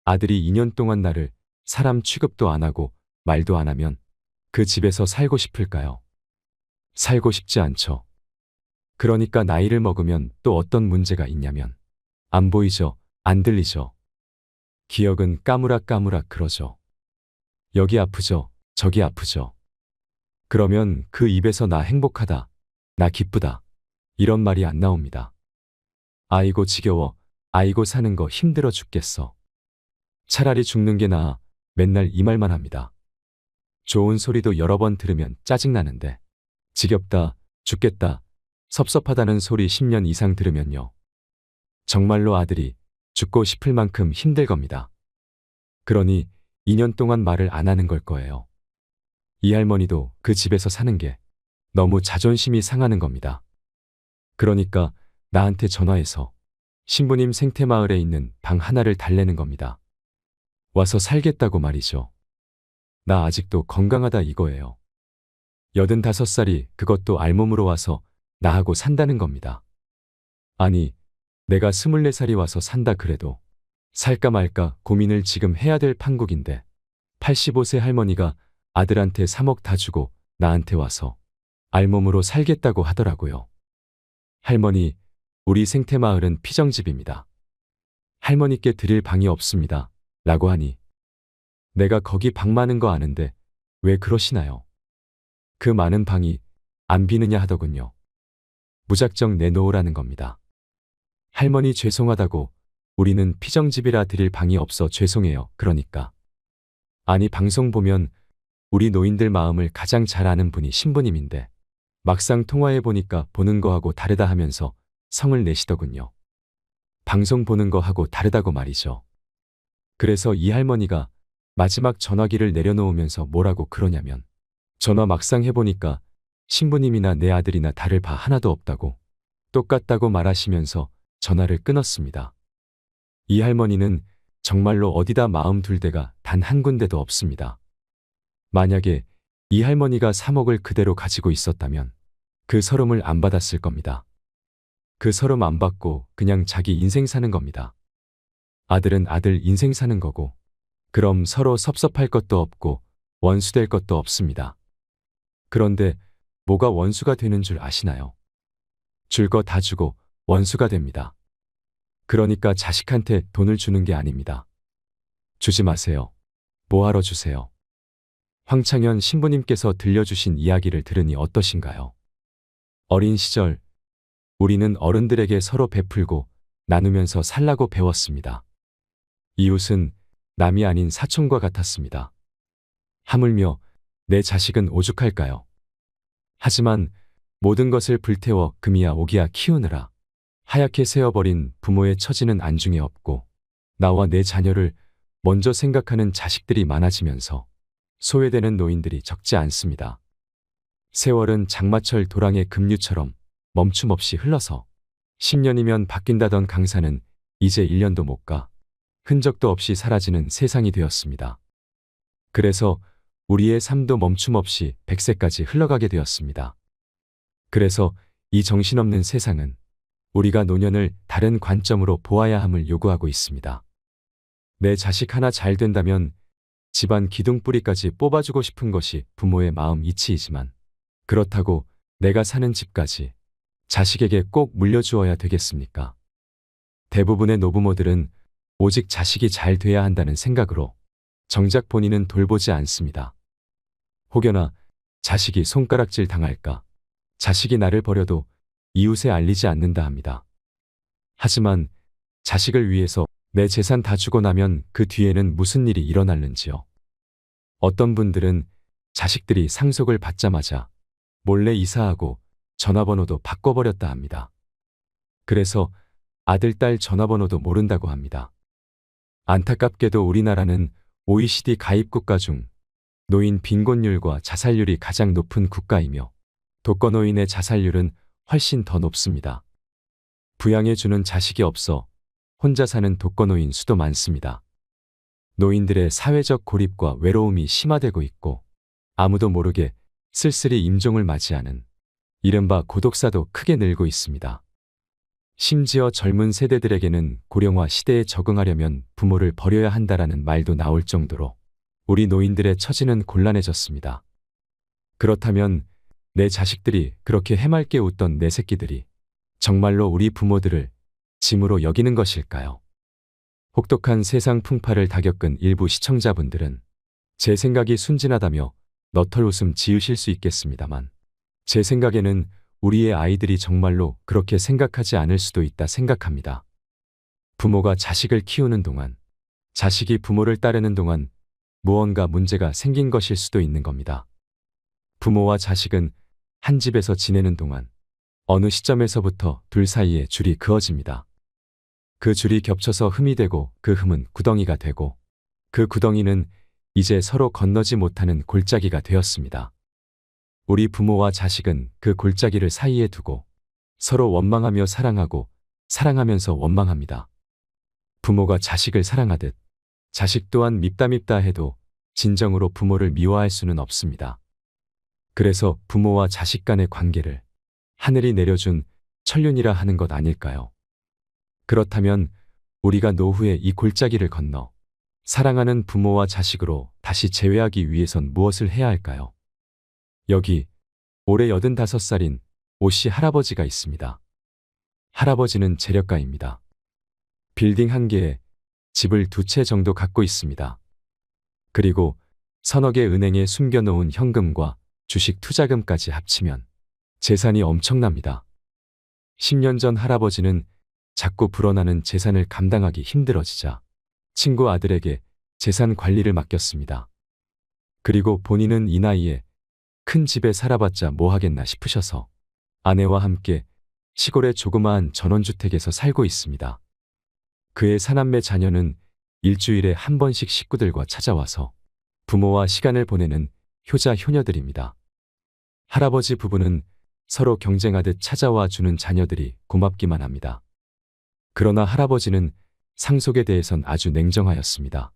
아들이 2년 동안 나를 사람 취급도 안 하고 말도 안 하면 그 집에서 살고 싶을까요? 살고 싶지 않죠. 그러니까 나이를 먹으면 또 어떤 문제가 있냐면 안 보이죠? 안 들리죠? 기억은 까무락까무락 그러죠. 여기 아프죠? 저기 아프죠? 그러면 그 입에서 나 행복하다, 나 기쁘다 이런 말이 안 나옵니다. 아이고 지겨워, 아이고 사는 거 힘들어 죽겠어. 차라리 죽는 게 나아 맨날 이 말만 합니다. 좋은 소리도 여러 번 들으면 짜증나는데 지겹다, 죽겠다, 섭섭하다는 소리 10년 이상 들으면요. 정말로 아들이 죽고 싶을 만큼 힘들 겁니다. 그러니 2년 동안 말을 안 하는 걸 거예요. 이 할머니도 그 집에서 사는 게 너무 자존심이 상하는 겁니다. 그러니까 나한테 전화해서 신부님 생태마을에 있는 방 하나를 달래는 겁니다. 와서 살겠다고 말이죠. 나 아직도 건강하다 이거예요. 85살이 그것도 알몸으로 와서 나하고 산다는 겁니다. 아니, 내가 24살이 와서 산다 그래도 살까 말까 고민을 지금 해야 될 판국인데 85세 할머니가 아들한테 3억 다 주고 나한테 와서 알몸으로 살겠다고 하더라고요. 할머니, 우리 생태마을은 피정집입니다. 할머니께 드릴 방이 없습니다. 라고 하니 내가 거기 방 많은 거 아는데 왜 그러시나요? 그 많은 방이 안 비느냐 하더군요. 무작정 내놓으라는 겁니다. 할머니 죄송하다고 우리는 피정집이라 드릴 방이 없어 죄송해요. 그러니까. 아니 방송 보면 우리 노인들 마음을 가장 잘 아는 분이 신부님인데 막상 통화해 보니까 보는 거하고 다르다 하면서 성을 내시더군요. 방송 보는 거하고 다르다고 말이죠. 그래서 이 할머니가 마지막 전화기를 내려놓으면서 뭐라고 그러냐면 전화 막상 해보니까 신부님이나 내 아들이나 다를 바 하나도 없다고 똑같다고 말하시면서 전화를 끊었습니다. 이 할머니는 정말로 어디다 마음 둘 데가 단 한 군데도 없습니다. 만약에 이 할머니가 3억을 그대로 가지고 있었다면 그 서름을 안 받았을 겁니다. 그 서름 안 받고 그냥 자기 인생 사는 겁니다. 아들은 아들 인생 사는 거고 그럼 서로 섭섭할 것도 없고 원수될 것도 없습니다. 그런데 뭐가 원수가 되는 줄 아시나요? 줄 거 다 주고 원수가 됩니다. 그러니까 자식한테 돈을 주는 게 아닙니다. 주지 마세요. 뭐하러 주세요? 황창현 신부님께서 들려주신 이야기를 들으니 어떠신가요? 어린 시절 우리는 어른들에게 서로 베풀고 나누면서 살라고 배웠습니다. 이웃은 남이 아닌 사촌과 같았습니다. 하물며 내 자식은 오죽할까요? 하지만 모든 것을 불태워 금이야 오기야 키우느라 하얗게 새어버린 부모의 처지는 안중에 없고 나와 내 자녀를 먼저 생각하는 자식들이 많아지면서 소외되는 노인들이 적지 않습니다. 세월은 장마철 도랑의 급류처럼 멈춤없이 흘러서 10년이면 바뀐다던 강산은 이제 1년도 못 가 흔적도 없이 사라지는 세상이 되었습니다. 그래서 우리의 삶도 멈춤없이 100세까지 흘러가게 되었습니다. 그래서 이 정신없는 세상은 우리가 노년을 다른 관점으로 보아야 함을 요구하고 있습니다. 내 자식 하나 잘 된다면 집안 기둥뿌리까지 뽑아주고 싶은 것이 부모의 마음 이치이지만 그렇다고 내가 사는 집까지 자식에게 꼭 물려주어야 되겠습니까? 대부분의 노부모들은 오직 자식이 잘 돼야 한다는 생각으로 정작 본인은 돌보지 않습니다. 혹여나 자식이 손가락질 당할까, 자식이 나를 버려도 이웃에 알리지 않는다 합니다. 하지만 자식을 위해서 내 재산 다 주고 나면 그 뒤에는 무슨 일이 일어날는지요. 어떤 분들은 자식들이 상속을 받자마자 몰래 이사하고 전화번호도 바꿔버렸다 합니다. 그래서 아들, 딸 전화번호도 모른다고 합니다. 안타깝게도 우리나라는 OECD 가입 국가 중 노인 빈곤율과 자살률이 가장 높은 국가이며 독거노인의 자살률은 훨씬 더 높습니다. 부양해주는 자식이 없어 혼자 사는 독거노인 수도 많습니다. 노인들의 사회적 고립과 외로움이 심화되고 있고 아무도 모르게 쓸쓸히 임종을 맞이하는 이른바 고독사도 크게 늘고 있습니다. 심지어 젊은 세대들에게는 고령화 시대에 적응하려면 부모를 버려야 한다라는 말도 나올 정도로 우리 노인들의 처지는 곤란해졌습니다. 그렇다면 내 자식들이 그렇게 해맑게 웃던 내 새끼들이 정말로 우리 부모들을 짐으로 여기는 것일까요? 혹독한 세상 풍파를 다 겪은 일부 시청자분들은 제 생각이 순진하다며 너털 웃음 지으실 수 있겠습니다만 제 생각에는 우리의 아이들이 정말로 그렇게 생각하지 않을 수도 있다 생각합니다. 부모가 자식을 키우는 동안, 자식이 부모를 따르는 동안 무언가 문제가 생긴 것일 수도 있는 겁니다. 부모와 자식은 한 집에서 지내는 동안 어느 시점에서부터 둘 사이에 줄이 그어집니다. 그 줄이 겹쳐서 흠이 되고 그 흠은 구덩이가 되고 그 구덩이는 이제 서로 건너지 못하는 골짜기가 되었습니다. 우리 부모와 자식은 그 골짜기를 사이에 두고 서로 원망하며 사랑하고 사랑하면서 원망합니다. 부모가 자식을 사랑하듯 자식 또한 밉다 해도 진정으로 부모를 미워할 수는 없습니다. 그래서 부모와 자식 간의 관계를 하늘이 내려준 천륜이라 하는 것 아닐까요? 그렇다면 우리가 노후에 이 골짜기를 건너 사랑하는 부모와 자식으로 다시 재회하기 위해선 무엇을 해야 할까요? 여기 올해 85살인 오씨 할아버지가 있습니다. 할아버지는 재력가입니다. 빌딩 한 개에 집을 2채 정도 갖고 있습니다. 그리고 서너 개 은행에 숨겨놓은 현금과 주식 투자금까지 합치면 재산이 엄청납니다. 10년 전 할아버지는 자꾸 불어나는 재산을 감당하기 힘들어지자 친구 아들에게 재산 관리를 맡겼습니다. 그리고 본인은 이 나이에 큰 집에 살아봤자 뭐 하겠나 싶으셔서 아내와 함께 시골의 조그마한 전원주택에서 살고 있습니다. 그의 사남매 자녀는 일주일에 한 번씩 식구들과 찾아와서 부모와 시간을 보내는 효자 효녀들입니다. 할아버지 부부는 서로 경쟁하듯 찾아와 주는 자녀들이 고맙기만 합니다. 그러나 할아버지는 상속에 대해선 아주 냉정하였습니다.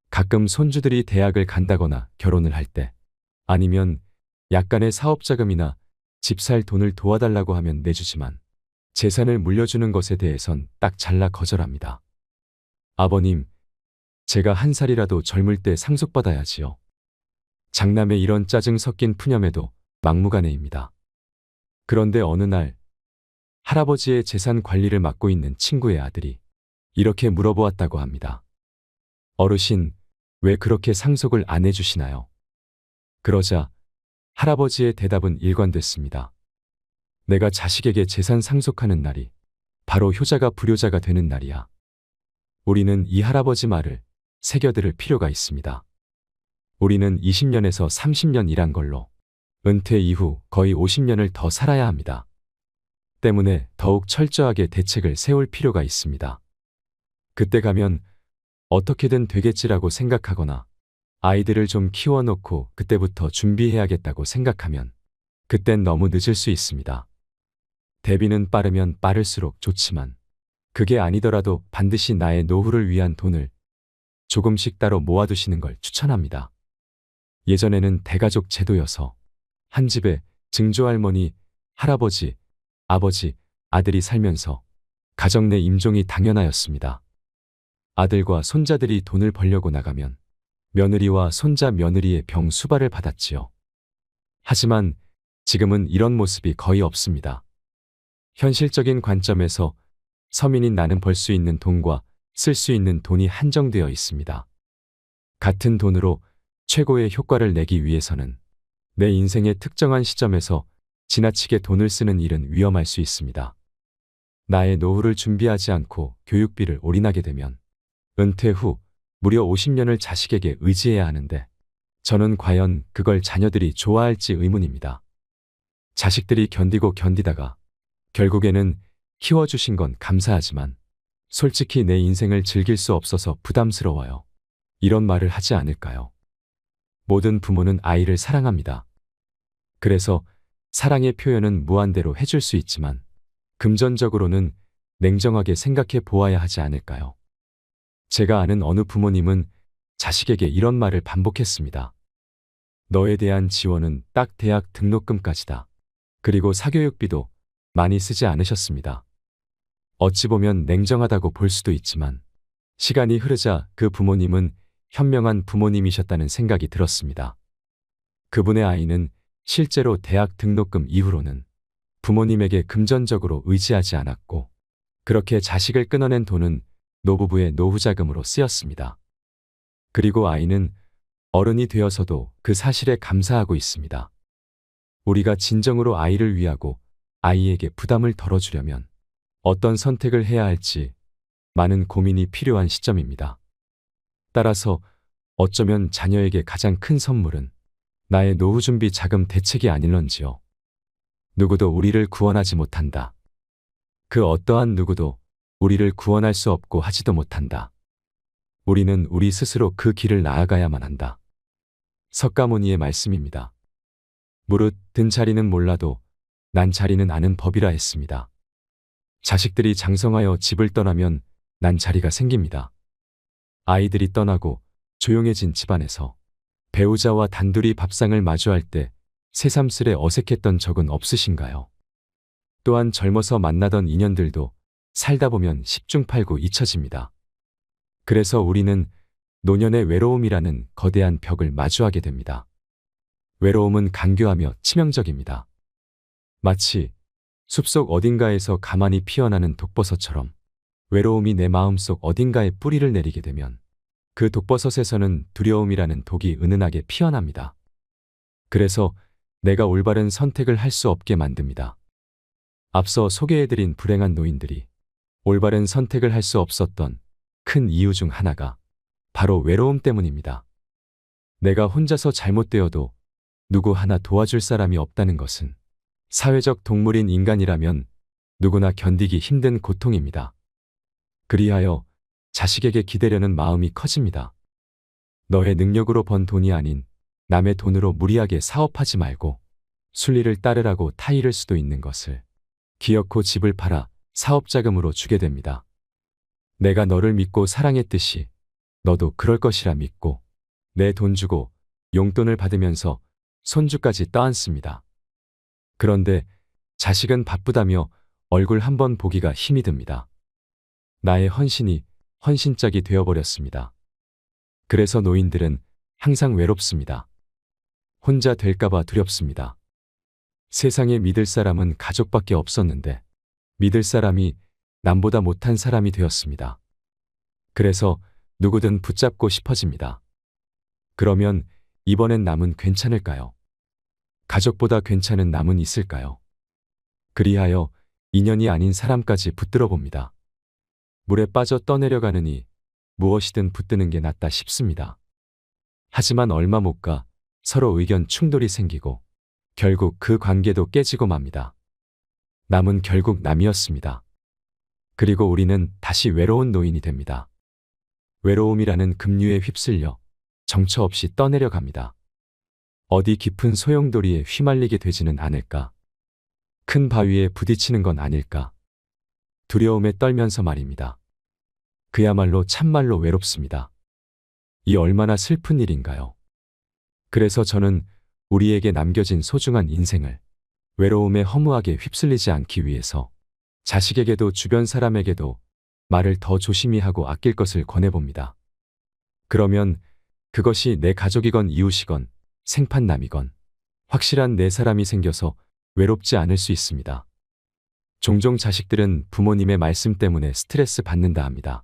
가끔 손주들이 대학을 간다거나 결혼을 할 때, 아니면 약간의 사업자금이나 집 살 돈을 도와달라고 하면 내주지만 재산을 물려주는 것에 대해선 딱 잘라 거절합니다. 아버님, 제가 한 살이라도 젊을 때 상속받아야지요. 장남의 이런 짜증 섞인 푸념에도 막무가내입니다. 그런데 어느 날 할아버지의 재산 관리를 맡고 있는 친구의 아들이 이렇게 물어보았다고 합니다. 어르신, 왜 그렇게 상속을 안 해주시나요? 그러자 할아버지의 대답은 일관됐습니다. 내가 자식에게 재산 상속하는 날이 바로 효자가 불효자가 되는 날이야. 우리는 이 할아버지 말을 새겨들을 필요가 있습니다. 우리는 20년에서 30년 일한 걸로 은퇴 이후 거의 50년을 더 살아야 합니다. 때문에 더욱 철저하게 대책을 세울 필요가 있습니다. 그때 가면 어떻게든 되겠지라고 생각하거나 아이들을 좀 키워놓고 그때부터 준비해야겠다고 생각하면 그땐 너무 늦을 수 있습니다. 대비는 빠르면 빠를수록 좋지만 그게 아니더라도 반드시 나의 노후를 위한 돈을 조금씩 따로 모아두시는 걸 추천합니다. 예전에는 대가족 제도여서 한 집에 증조할머니, 할아버지, 아버지, 아들이 살면서 가정 내 임종이 당연하였습니다. 아들과 손자들이 돈을 벌려고 나가면 며느리와 손자 며느리의 병 수발을 받았지요. 하지만 지금은 이런 모습이 거의 없습니다. 현실적인 관점에서 서민인 나는 벌 수 있는 돈과 쓸 수 있는 돈이 한정되어 있습니다. 같은 돈으로 최고의 효과를 내기 위해서는 내 인생의 특정한 시점에서 지나치게 돈을 쓰는 일은 위험할 수 있습니다. 나의 노후를 준비하지 않고 교육비를 올인하게 되면 은퇴 후 무려 50년을 자식에게 의지해야 하는데 저는 과연 그걸 자녀들이 좋아할지 의문입니다. 자식들이 견디고 견디다가 결국에는 키워주신 건 감사하지만 솔직히 내 인생을 즐길 수 없어서 부담스러워요. 이런 말을 하지 않을까요? 모든 부모는 아이를 사랑합니다. 그래서 사랑의 표현은 무한대로 해줄 수 있지만 금전적으로는 냉정하게 생각해 보아야 하지 않을까요? 제가 아는 어느 부모님은 자식에게 이런 말을 반복했습니다. 너에 대한 지원은 딱 대학 등록금까지다. 그리고 사교육비도 많이 쓰지 않으셨습니다. 어찌 보면 냉정하다고 볼 수도 있지만 시간이 흐르자 그 부모님은 현명한 부모님이셨다는 생각이 들었습니다. 그분의 아이는 실제로 대학 등록금 이후로는 부모님에게 금전적으로 의지하지 않았고 그렇게 자식을 끊어낸 돈은 노부부의 노후자금으로 쓰였습니다. 그리고 아이는 어른이 되어서도 그 사실에 감사하고 있습니다. 우리가 진정으로 아이를 위하고 아이에게 부담을 덜어주려면 어떤 선택을 해야 할지 많은 고민이 필요한 시점입니다. 따라서 어쩌면 자녀에게 가장 큰 선물은 나의 노후 준비 자금 대책이 아닐런지요. 누구도 우리를 구원하지 못한다. 그 어떠한 누구도 우리를 구원할 수 없고 하지도 못한다. 우리는 우리 스스로 그 길을 나아가야만 한다. 석가모니의 말씀입니다. 무릇 든 자리는 몰라도 난 자리는 아는 법이라 했습니다. 자식들이 장성하여 집을 떠나면 난 자리가 생깁니다. 아이들이 떠나고 조용해진 집안에서 배우자와 단둘이 밥상을 마주할 때 새삼스레 어색했던 적은 없으신가요? 또한 젊어서 만나던 인연들도 살다 보면 10중 8구 잊혀집니다. 그래서 우리는 노년의 외로움이라는 거대한 벽을 마주하게 됩니다. 외로움은 간교하며 치명적입니다. 마치 숲속 어딘가에서 가만히 피어나는 독버섯처럼 외로움이 내 마음속 어딘가에 뿌리를 내리게 되면 그 독버섯에서는 두려움이라는 독이 은은하게 피어납니다. 그래서 내가 올바른 선택을 할 수 없게 만듭니다. 앞서 소개해드린 불행한 노인들이 올바른 선택을 할 수 없었던 큰 이유 중 하나가 바로 외로움 때문입니다. 내가 혼자서 잘못되어도 누구 하나 도와줄 사람이 없다는 것은 사회적 동물인 인간이라면 누구나 견디기 힘든 고통입니다. 그리하여 자식에게 기대려는 마음이 커집니다. 너의 능력으로 번 돈이 아닌 남의 돈으로 무리하게 사업하지 말고 순리를 따르라고 타이를 수도 있는 것을 기어코 집을 팔아 사업자금으로 주게 됩니다. 내가 너를 믿고 사랑했듯이 너도 그럴 것이라 믿고 내 돈 주고 용돈을 받으면서 손주까지 떠안습니다. 그런데 자식은 바쁘다며 얼굴 한번 보기가 힘이 듭니다. 나의 헌신이 헌신짝이 되어버렸습니다. 그래서 노인들은 항상 외롭습니다. 혼자 될까봐 두렵습니다. 세상에 믿을 사람은 가족밖에 없었는데 믿을 사람이 남보다 못한 사람이 되었습니다. 그래서 누구든 붙잡고 싶어집니다. 그러면 이번엔 남은 괜찮을까요? 가족보다 괜찮은 남은 있을까요? 그리하여 인연이 아닌 사람까지 붙들어 봅니다. 물에 빠져 떠내려가느니 무엇이든 붙드는 게 낫다 싶습니다. 하지만 얼마 못 가 서로 의견 충돌이 생기고 결국 그 관계도 깨지고 맙니다. 남은 결국 남이었습니다. 그리고 우리는 다시 외로운 노인이 됩니다. 외로움이라는 급류에 휩쓸려 정처 없이 떠내려갑니다. 어디 깊은 소용돌이에 휘말리게 되지는 않을까? 큰 바위에 부딪히는 건 아닐까? 두려움에 떨면서 말입니다. 그야말로 참말로 외롭습니다. 이 얼마나 슬픈 일인가요? 그래서 저는 우리에게 남겨진 소중한 인생을 외로움에 허무하게 휩쓸리지 않기 위해서 자식에게도 주변 사람에게도 말을 더 조심히 하고 아낄 것을 권해봅니다. 그러면 그것이 내 가족이건 이웃이건 생판남이건 확실한 내 사람이 생겨서 외롭지 않을 수 있습니다. 종종 자식들은 부모님의 말씀 때문에 스트레스 받는다 합니다.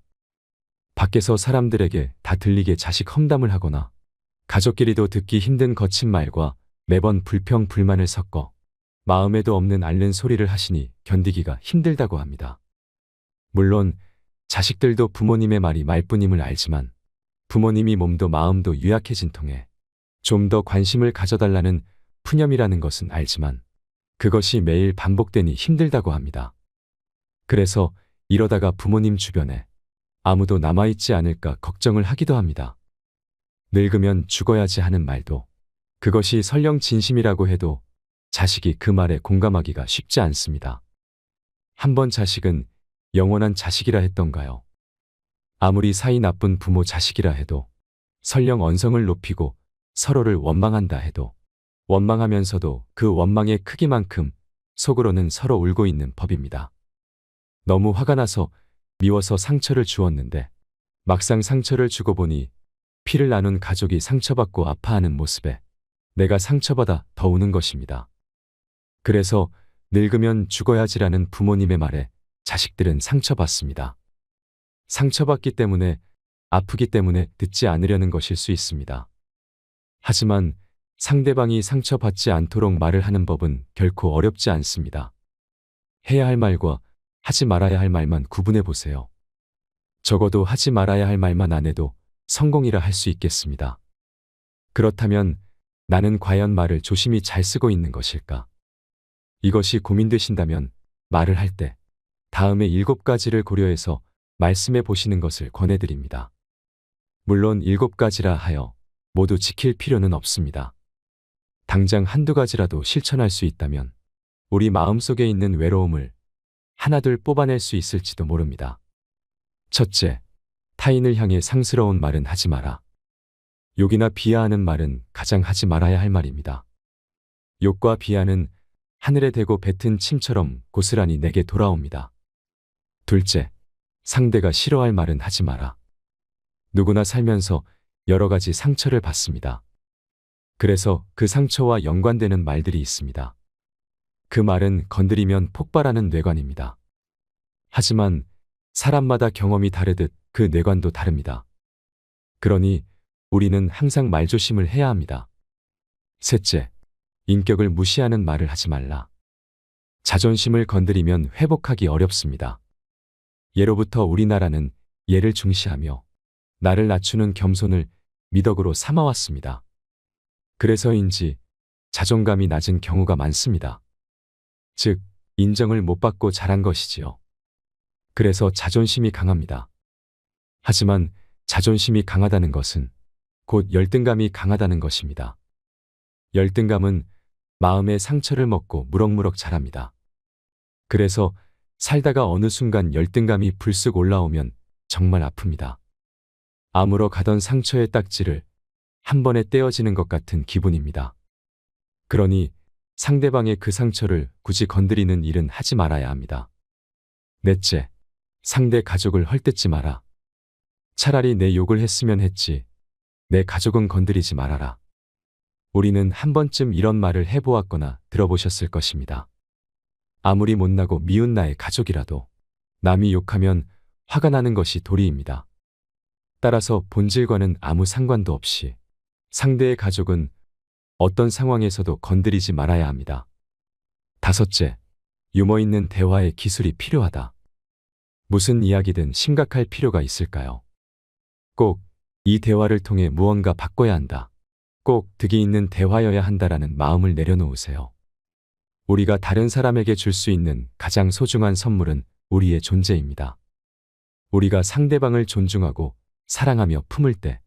밖에서 사람들에게 다 들리게 자식 험담을 하거나 가족끼리도 듣기 힘든 거친 말과 매번 불평 불만을 섞어 마음에도 없는 앓는 소리를 하시니 견디기가 힘들다고 합니다. 물론 자식들도 부모님의 말이 말뿐임을 알지만 부모님이 몸도 마음도 유약해진 통에 좀 더 관심을 가져달라는 푸념이라는 것은 알지만 그것이 매일 반복되니 힘들다고 합니다. 그래서 이러다가 부모님 주변에 아무도 남아있지 않을까 걱정을 하기도 합니다. 늙으면 죽어야지 하는 말도 그것이 설령 진심이라고 해도 자식이 그 말에 공감하기가 쉽지 않습니다. 한번 자식은 영원한 자식이라 했던가요? 아무리 사이 나쁜 부모 자식이라 해도 설령 언성을 높이고 서로를 원망한다 해도 원망하면서도 그 원망의 크기만큼 속으로는 서로 울고 있는 법입니다. 너무 화가 나서 미워서 상처를 주었는데 막상 상처를 주고 보니 피를 나눈 가족이 상처받고 아파하는 모습에 내가 상처받아 더 우는 것입니다. 그래서 늙으면 죽어야지라는 부모님의 말에 자식들은 상처받습니다. 상처받기 때문에 아프기 때문에 듣지 않으려는 것일 수 있습니다. 하지만 상대방이 상처받지 않도록 말을 하는 법은 결코 어렵지 않습니다. 해야 할 말과 하지 말아야 할 말만 구분해 보세요. 적어도 하지 말아야 할 말만 안 해도 성공이라 할 수 있겠습니다. 그렇다면 나는 과연 말을 조심히 잘 쓰고 있는 것일까? 이것이 고민되신다면 말을 할 때 다음에 7가지를 고려해서 말씀해 보시는 것을 권해드립니다. 물론 7가지라 하여 모두 지킬 필요는 없습니다. 당장 한두 가지라도 실천할 수 있다면 우리 마음속에 있는 외로움을 하나둘 뽑아낼 수 있을지도 모릅니다. 첫째, 타인을 향해 상스러운 말은 하지 마라. 욕이나 비하하는 말은 가장 하지 말아야 할 말입니다. 욕과 비하는 하늘에 대고 뱉은 침처럼 고스란히 내게 돌아옵니다. 둘째, 상대가 싫어할 말은 하지 마라. 누구나 살면서 여러 가지 상처를 받습니다. 그래서 그 상처와 연관되는 말들이 있습니다. 그 말은 건드리면 폭발하는 뇌관입니다. 하지만 사람마다 경험이 다르듯 그 뇌관도 다릅니다. 그러니 우리는 항상 말조심을 해야 합니다. 셋째, 인격을 무시하는 말을 하지 말라. 자존심을 건드리면 회복하기 어렵습니다. 예로부터 우리나라는 예를 중시하며 나를 낮추는 겸손을 미덕으로 삼아왔습니다. 그래서인지 자존감이 낮은 경우가 많습니다. 즉, 인정을 못 받고 자란 것이지요. 그래서 자존심이 강합니다. 하지만 자존심이 강하다는 것은 곧 열등감이 강하다는 것입니다. 열등감은 마음의 상처를 먹고 무럭무럭 자랍니다. 그래서 살다가 어느 순간 열등감이 불쑥 올라오면 정말 아픕니다. 아물어 가던 상처의 딱지를 한 번에 떼어지는 것 같은 기분입니다. 그러니 상대방의 그 상처를 굳이 건드리는 일은 하지 말아야 합니다. 넷째, 상대 가족을 헐뜯지 마라. 차라리 내 욕을 했으면 했지. 내 가족은 건드리지 말아라. 우리는 한 번쯤 이런 말을 해보았거나 들어보셨을 것입니다. 아무리 못나고 미운 나의 가족이라도 남이 욕하면 화가 나는 것이 도리입니다. 따라서 본질과는 아무 상관도 없이 상대의 가족은 어떤 상황에서도 건드리지 말아야 합니다. 다섯째, 유머 있는 대화의 기술이 필요하다. 무슨 이야기든 심각할 필요가 있을까요? 꼭 이 대화를 통해 무언가 바꿔야 한다. 꼭 득이 있는 대화여야 한다라는 마음을 내려놓으세요. 우리가 다른 사람에게 줄 수 있는 가장 소중한 선물은 우리의 존재입니다. 우리가 상대방을 존중하고 사랑하며 품을 때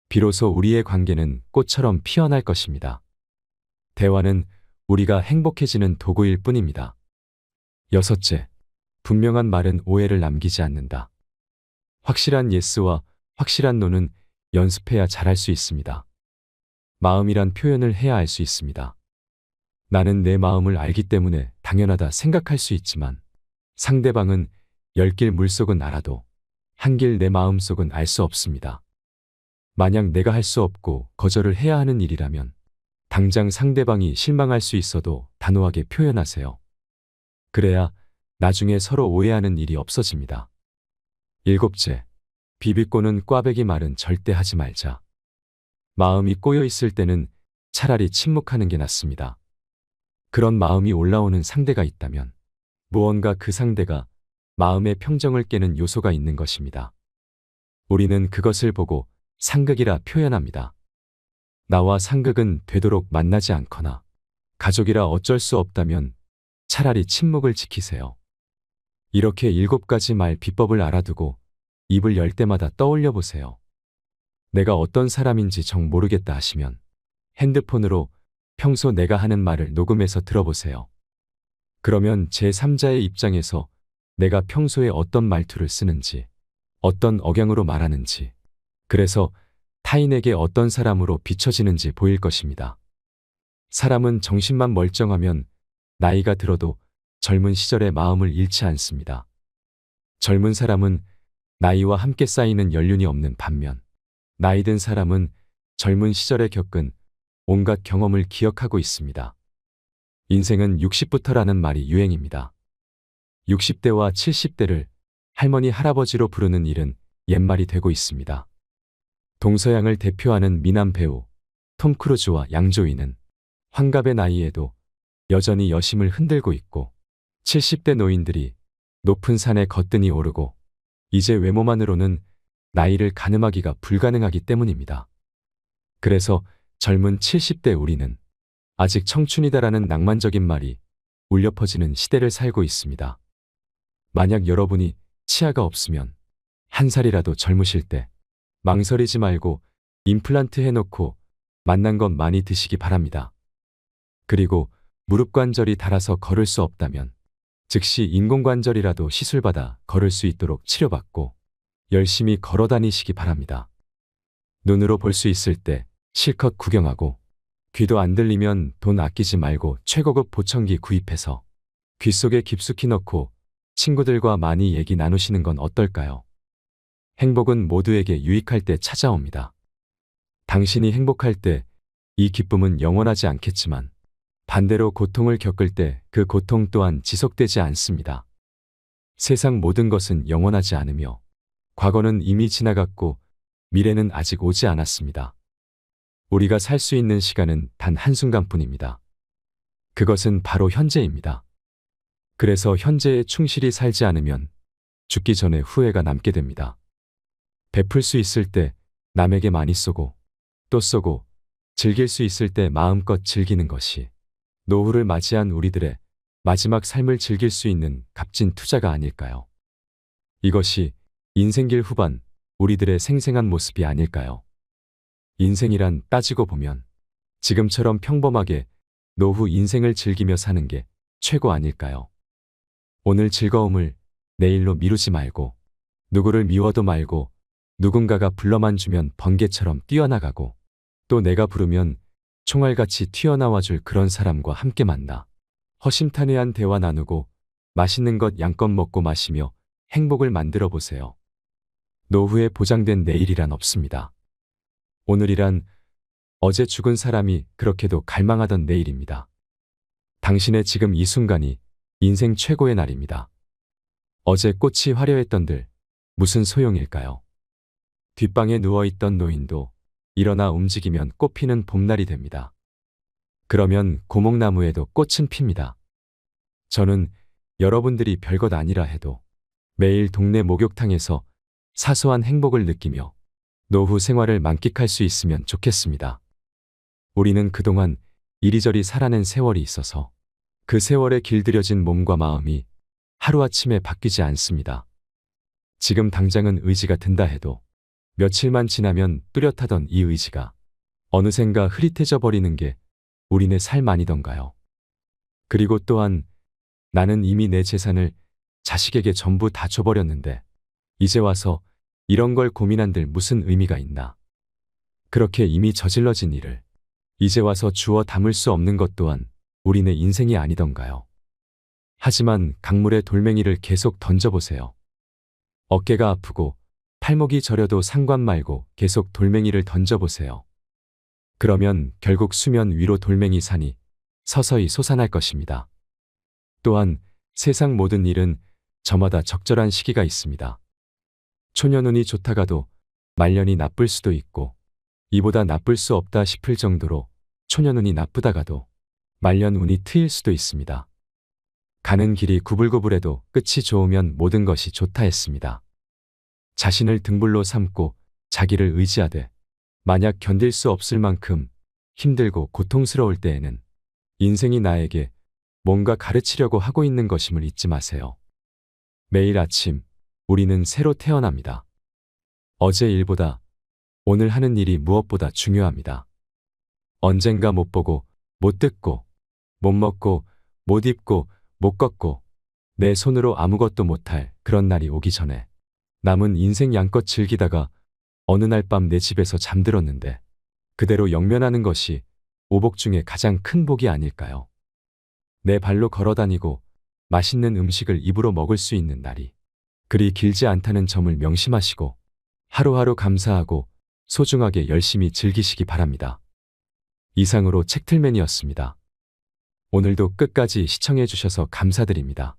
비로소 우리의 관계는 꽃처럼 피어날 것입니다. 대화는 우리가 행복해지는 도구일 뿐입니다. 여섯째, 분명한 말은 오해를 남기지 않는다. 확실한 예스와 확실한 노는 연습해야 잘할 수 있습니다. 마음이란 표현을 해야 알 수 있습니다. 나는 내 마음을 알기 때문에 당연하다 생각할 수 있지만 상대방은 10길 물속은 알아도 한길 내 마음속은 알 수 없습니다. 만약 내가 할 수 없고 거절을 해야 하는 일이라면 당장 상대방이 실망할 수 있어도 단호하게 표현하세요. 그래야 나중에 서로 오해하는 일이 없어집니다. 일곱째, 비비꼬는 꽈배기 말은 절대 하지 말자. 마음이 꼬여 있을 때는 차라리 침묵하는 게 낫습니다. 그런 마음이 올라오는 상대가 있다면 무언가 그 상대가 마음의 평정을 깨는 요소가 있는 것입니다. 우리는 그것을 보고 상극이라 표현합니다. 나와 상극은 되도록 만나지 않거나 가족이라 어쩔 수 없다면 차라리 침묵을 지키세요. 이렇게 7가지 말 비법을 알아두고 입을 열 때마다 떠올려 보세요. 내가 어떤 사람인지 정 모르겠다 하시면 핸드폰으로 평소 내가 하는 말을 녹음해서 들어보세요. 그러면 제3자의 입장에서 내가 평소에 어떤 말투를 쓰는지, 어떤 억양으로 말하는지, 그래서 타인에게 어떤 사람으로 비춰지는지 보일 것입니다. 사람은 정신만 멀쩡하면 나이가 들어도 젊은 시절의 마음을 잃지 않습니다. 젊은 사람은 나이와 함께 쌓이는 연륜이 없는 반면 나이 든 사람은 젊은 시절에 겪은 온갖 경험을 기억하고 있습니다. 인생은 60부터라는 말이 유행입니다. 60대와 70대를 할머니 할아버지로 부르는 일은 옛말이 되고 있습니다. 동서양을 대표하는 미남 배우 톰 크루즈와 양조위는 환갑의 나이에도 여전히 여심을 흔들고 있고 70대 노인들이 높은 산에 거뜬히 오르고 이제 외모만으로는 나이를 가늠하기가 불가능하기 때문입니다. 그래서 젊은 70대 우리는 아직 청춘이다라는 낭만적인 말이 울려 퍼지는 시대를 살고 있습니다. 만약 여러분이 치아가 없으면 한 살이라도 젊으실 때 망설이지 말고 임플란트 해놓고 맛난 것 많이 드시기 바랍니다. 그리고 무릎 관절이 닳아서 걸을 수 없다면 즉시 인공관절이라도 시술받아 걸을 수 있도록 치료받고 열심히 걸어 다니시기 바랍니다. 눈으로 볼 수 있을 때 실컷 구경하고 귀도 안 들리면 돈 아끼지 말고 최고급 보청기 구입해서 귀 속에 깊숙이 넣고 친구들과 많이 얘기 나누시는 건 어떨까요? 행복은 모두에게 유익할 때 찾아옵니다. 당신이 행복할 때 이 기쁨은 영원하지 않겠지만 반대로 고통을 겪을 때 그 고통 또한 지속되지 않습니다. 세상 모든 것은 영원하지 않으며 과거는 이미 지나갔고 미래는 아직 오지 않았습니다. 우리가 살 수 있는 시간은 단 한순간뿐입니다. 그것은 바로 현재입니다. 그래서 현재에 충실히 살지 않으면 죽기 전에 후회가 남게 됩니다. 베풀 수 있을 때 남에게 많이 쏘고 또 쏘고 즐길 수 있을 때 마음껏 즐기는 것이 노후를 맞이한 우리들의 마지막 삶을 즐길 수 있는 값진 투자가 아닐까요? 이것이 인생길 후반 우리들의 생생한 모습이 아닐까요? 인생이란 따지고 보면 지금처럼 평범하게 노후 인생을 즐기며 사는 게 최고 아닐까요? 오늘 즐거움을 내일로 미루지 말고 누구를 미워도 말고 누군가가 불러만 주면 번개처럼 뛰어나가고 또 내가 부르면 총알같이 튀어나와 줄 그런 사람과 함께 만나 허심탄회한 대화 나누고 맛있는 것 양껏 먹고 마시며 행복을 만들어 보세요. 노후에 보장된 내일이란 없습니다. 오늘이란 어제 죽은 사람이 그렇게도 갈망하던 내일입니다. 당신의 지금 이 순간이 인생 최고의 날입니다. 어제 꽃이 화려했던들 무슨 소용일까요? 뒷방에 누워있던 노인도 일어나 움직이면 꽃피는 봄날이 됩니다. 그러면 고목나무에도 꽃은 핍니다. 저는 여러분들이 별것 아니라 해도 매일 동네 목욕탕에서 사소한 행복을 느끼며 노후 생활을 만끽할 수 있으면 좋겠습니다. 우리는 그동안 이리저리 살아낸 세월이 있어서 그 세월에 길들여진 몸과 마음이 하루아침에 바뀌지 않습니다. 지금 당장은 의지가 든다 해도 며칠만 지나면 뚜렷하던 이 의지가 어느샌가 흐릿해져 버리는 게 우리네 삶 아니던가요? 그리고 또한 나는 이미 내 재산을 자식에게 전부 다 줘버렸는데 이제 와서 이런 걸 고민한들 무슨 의미가 있나? 그렇게 이미 저질러진 일을 이제 와서 주워 담을 수 없는 것 또한 우리네 인생이 아니던가요? 하지만 강물에 돌멩이를 계속 던져보세요. 어깨가 아프고 팔목이 저려도 상관 말고 계속 돌멩이를 던져보세요. 그러면 결국 수면 위로 돌멩이 산이 서서히 솟아날 것입니다. 또한 세상 모든 일은 저마다 적절한 시기가 있습니다. 초년운이 좋다가도 말년이 나쁠 수도 있고 이보다 나쁠 수 없다 싶을 정도로 초년운이 나쁘다가도 말년운이 트일 수도 있습니다. 가는 길이 구불구불해도 끝이 좋으면 모든 것이 좋다 했습니다. 자신을 등불로 삼고 자기를 의지하되 만약 견딜 수 없을 만큼 힘들고 고통스러울 때에는 인생이 나에게 뭔가 가르치려고 하고 있는 것임을 잊지 마세요. 매일 아침 우리는 새로 태어납니다. 어제 일보다 오늘 하는 일이 무엇보다 중요합니다. 언젠가 못 보고 못 듣고 못 먹고 못 입고 못 걷고 내 손으로 아무것도 못할 그런 날이 오기 전에 남은 인생 양껏 즐기다가 어느 날 밤 내 집에서 잠들었는데 그대로 영면하는 것이 오복 중에 가장 큰 복이 아닐까요? 내 발로 걸어다니고 맛있는 음식을 입으로 먹을 수 있는 날이 그리 길지 않다는 점을 명심하시고 하루하루 감사하고 소중하게 열심히 즐기시기 바랍니다. 이상으로 책틀맨이었습니다. 오늘도 끝까지 시청해 주셔서 감사드립니다.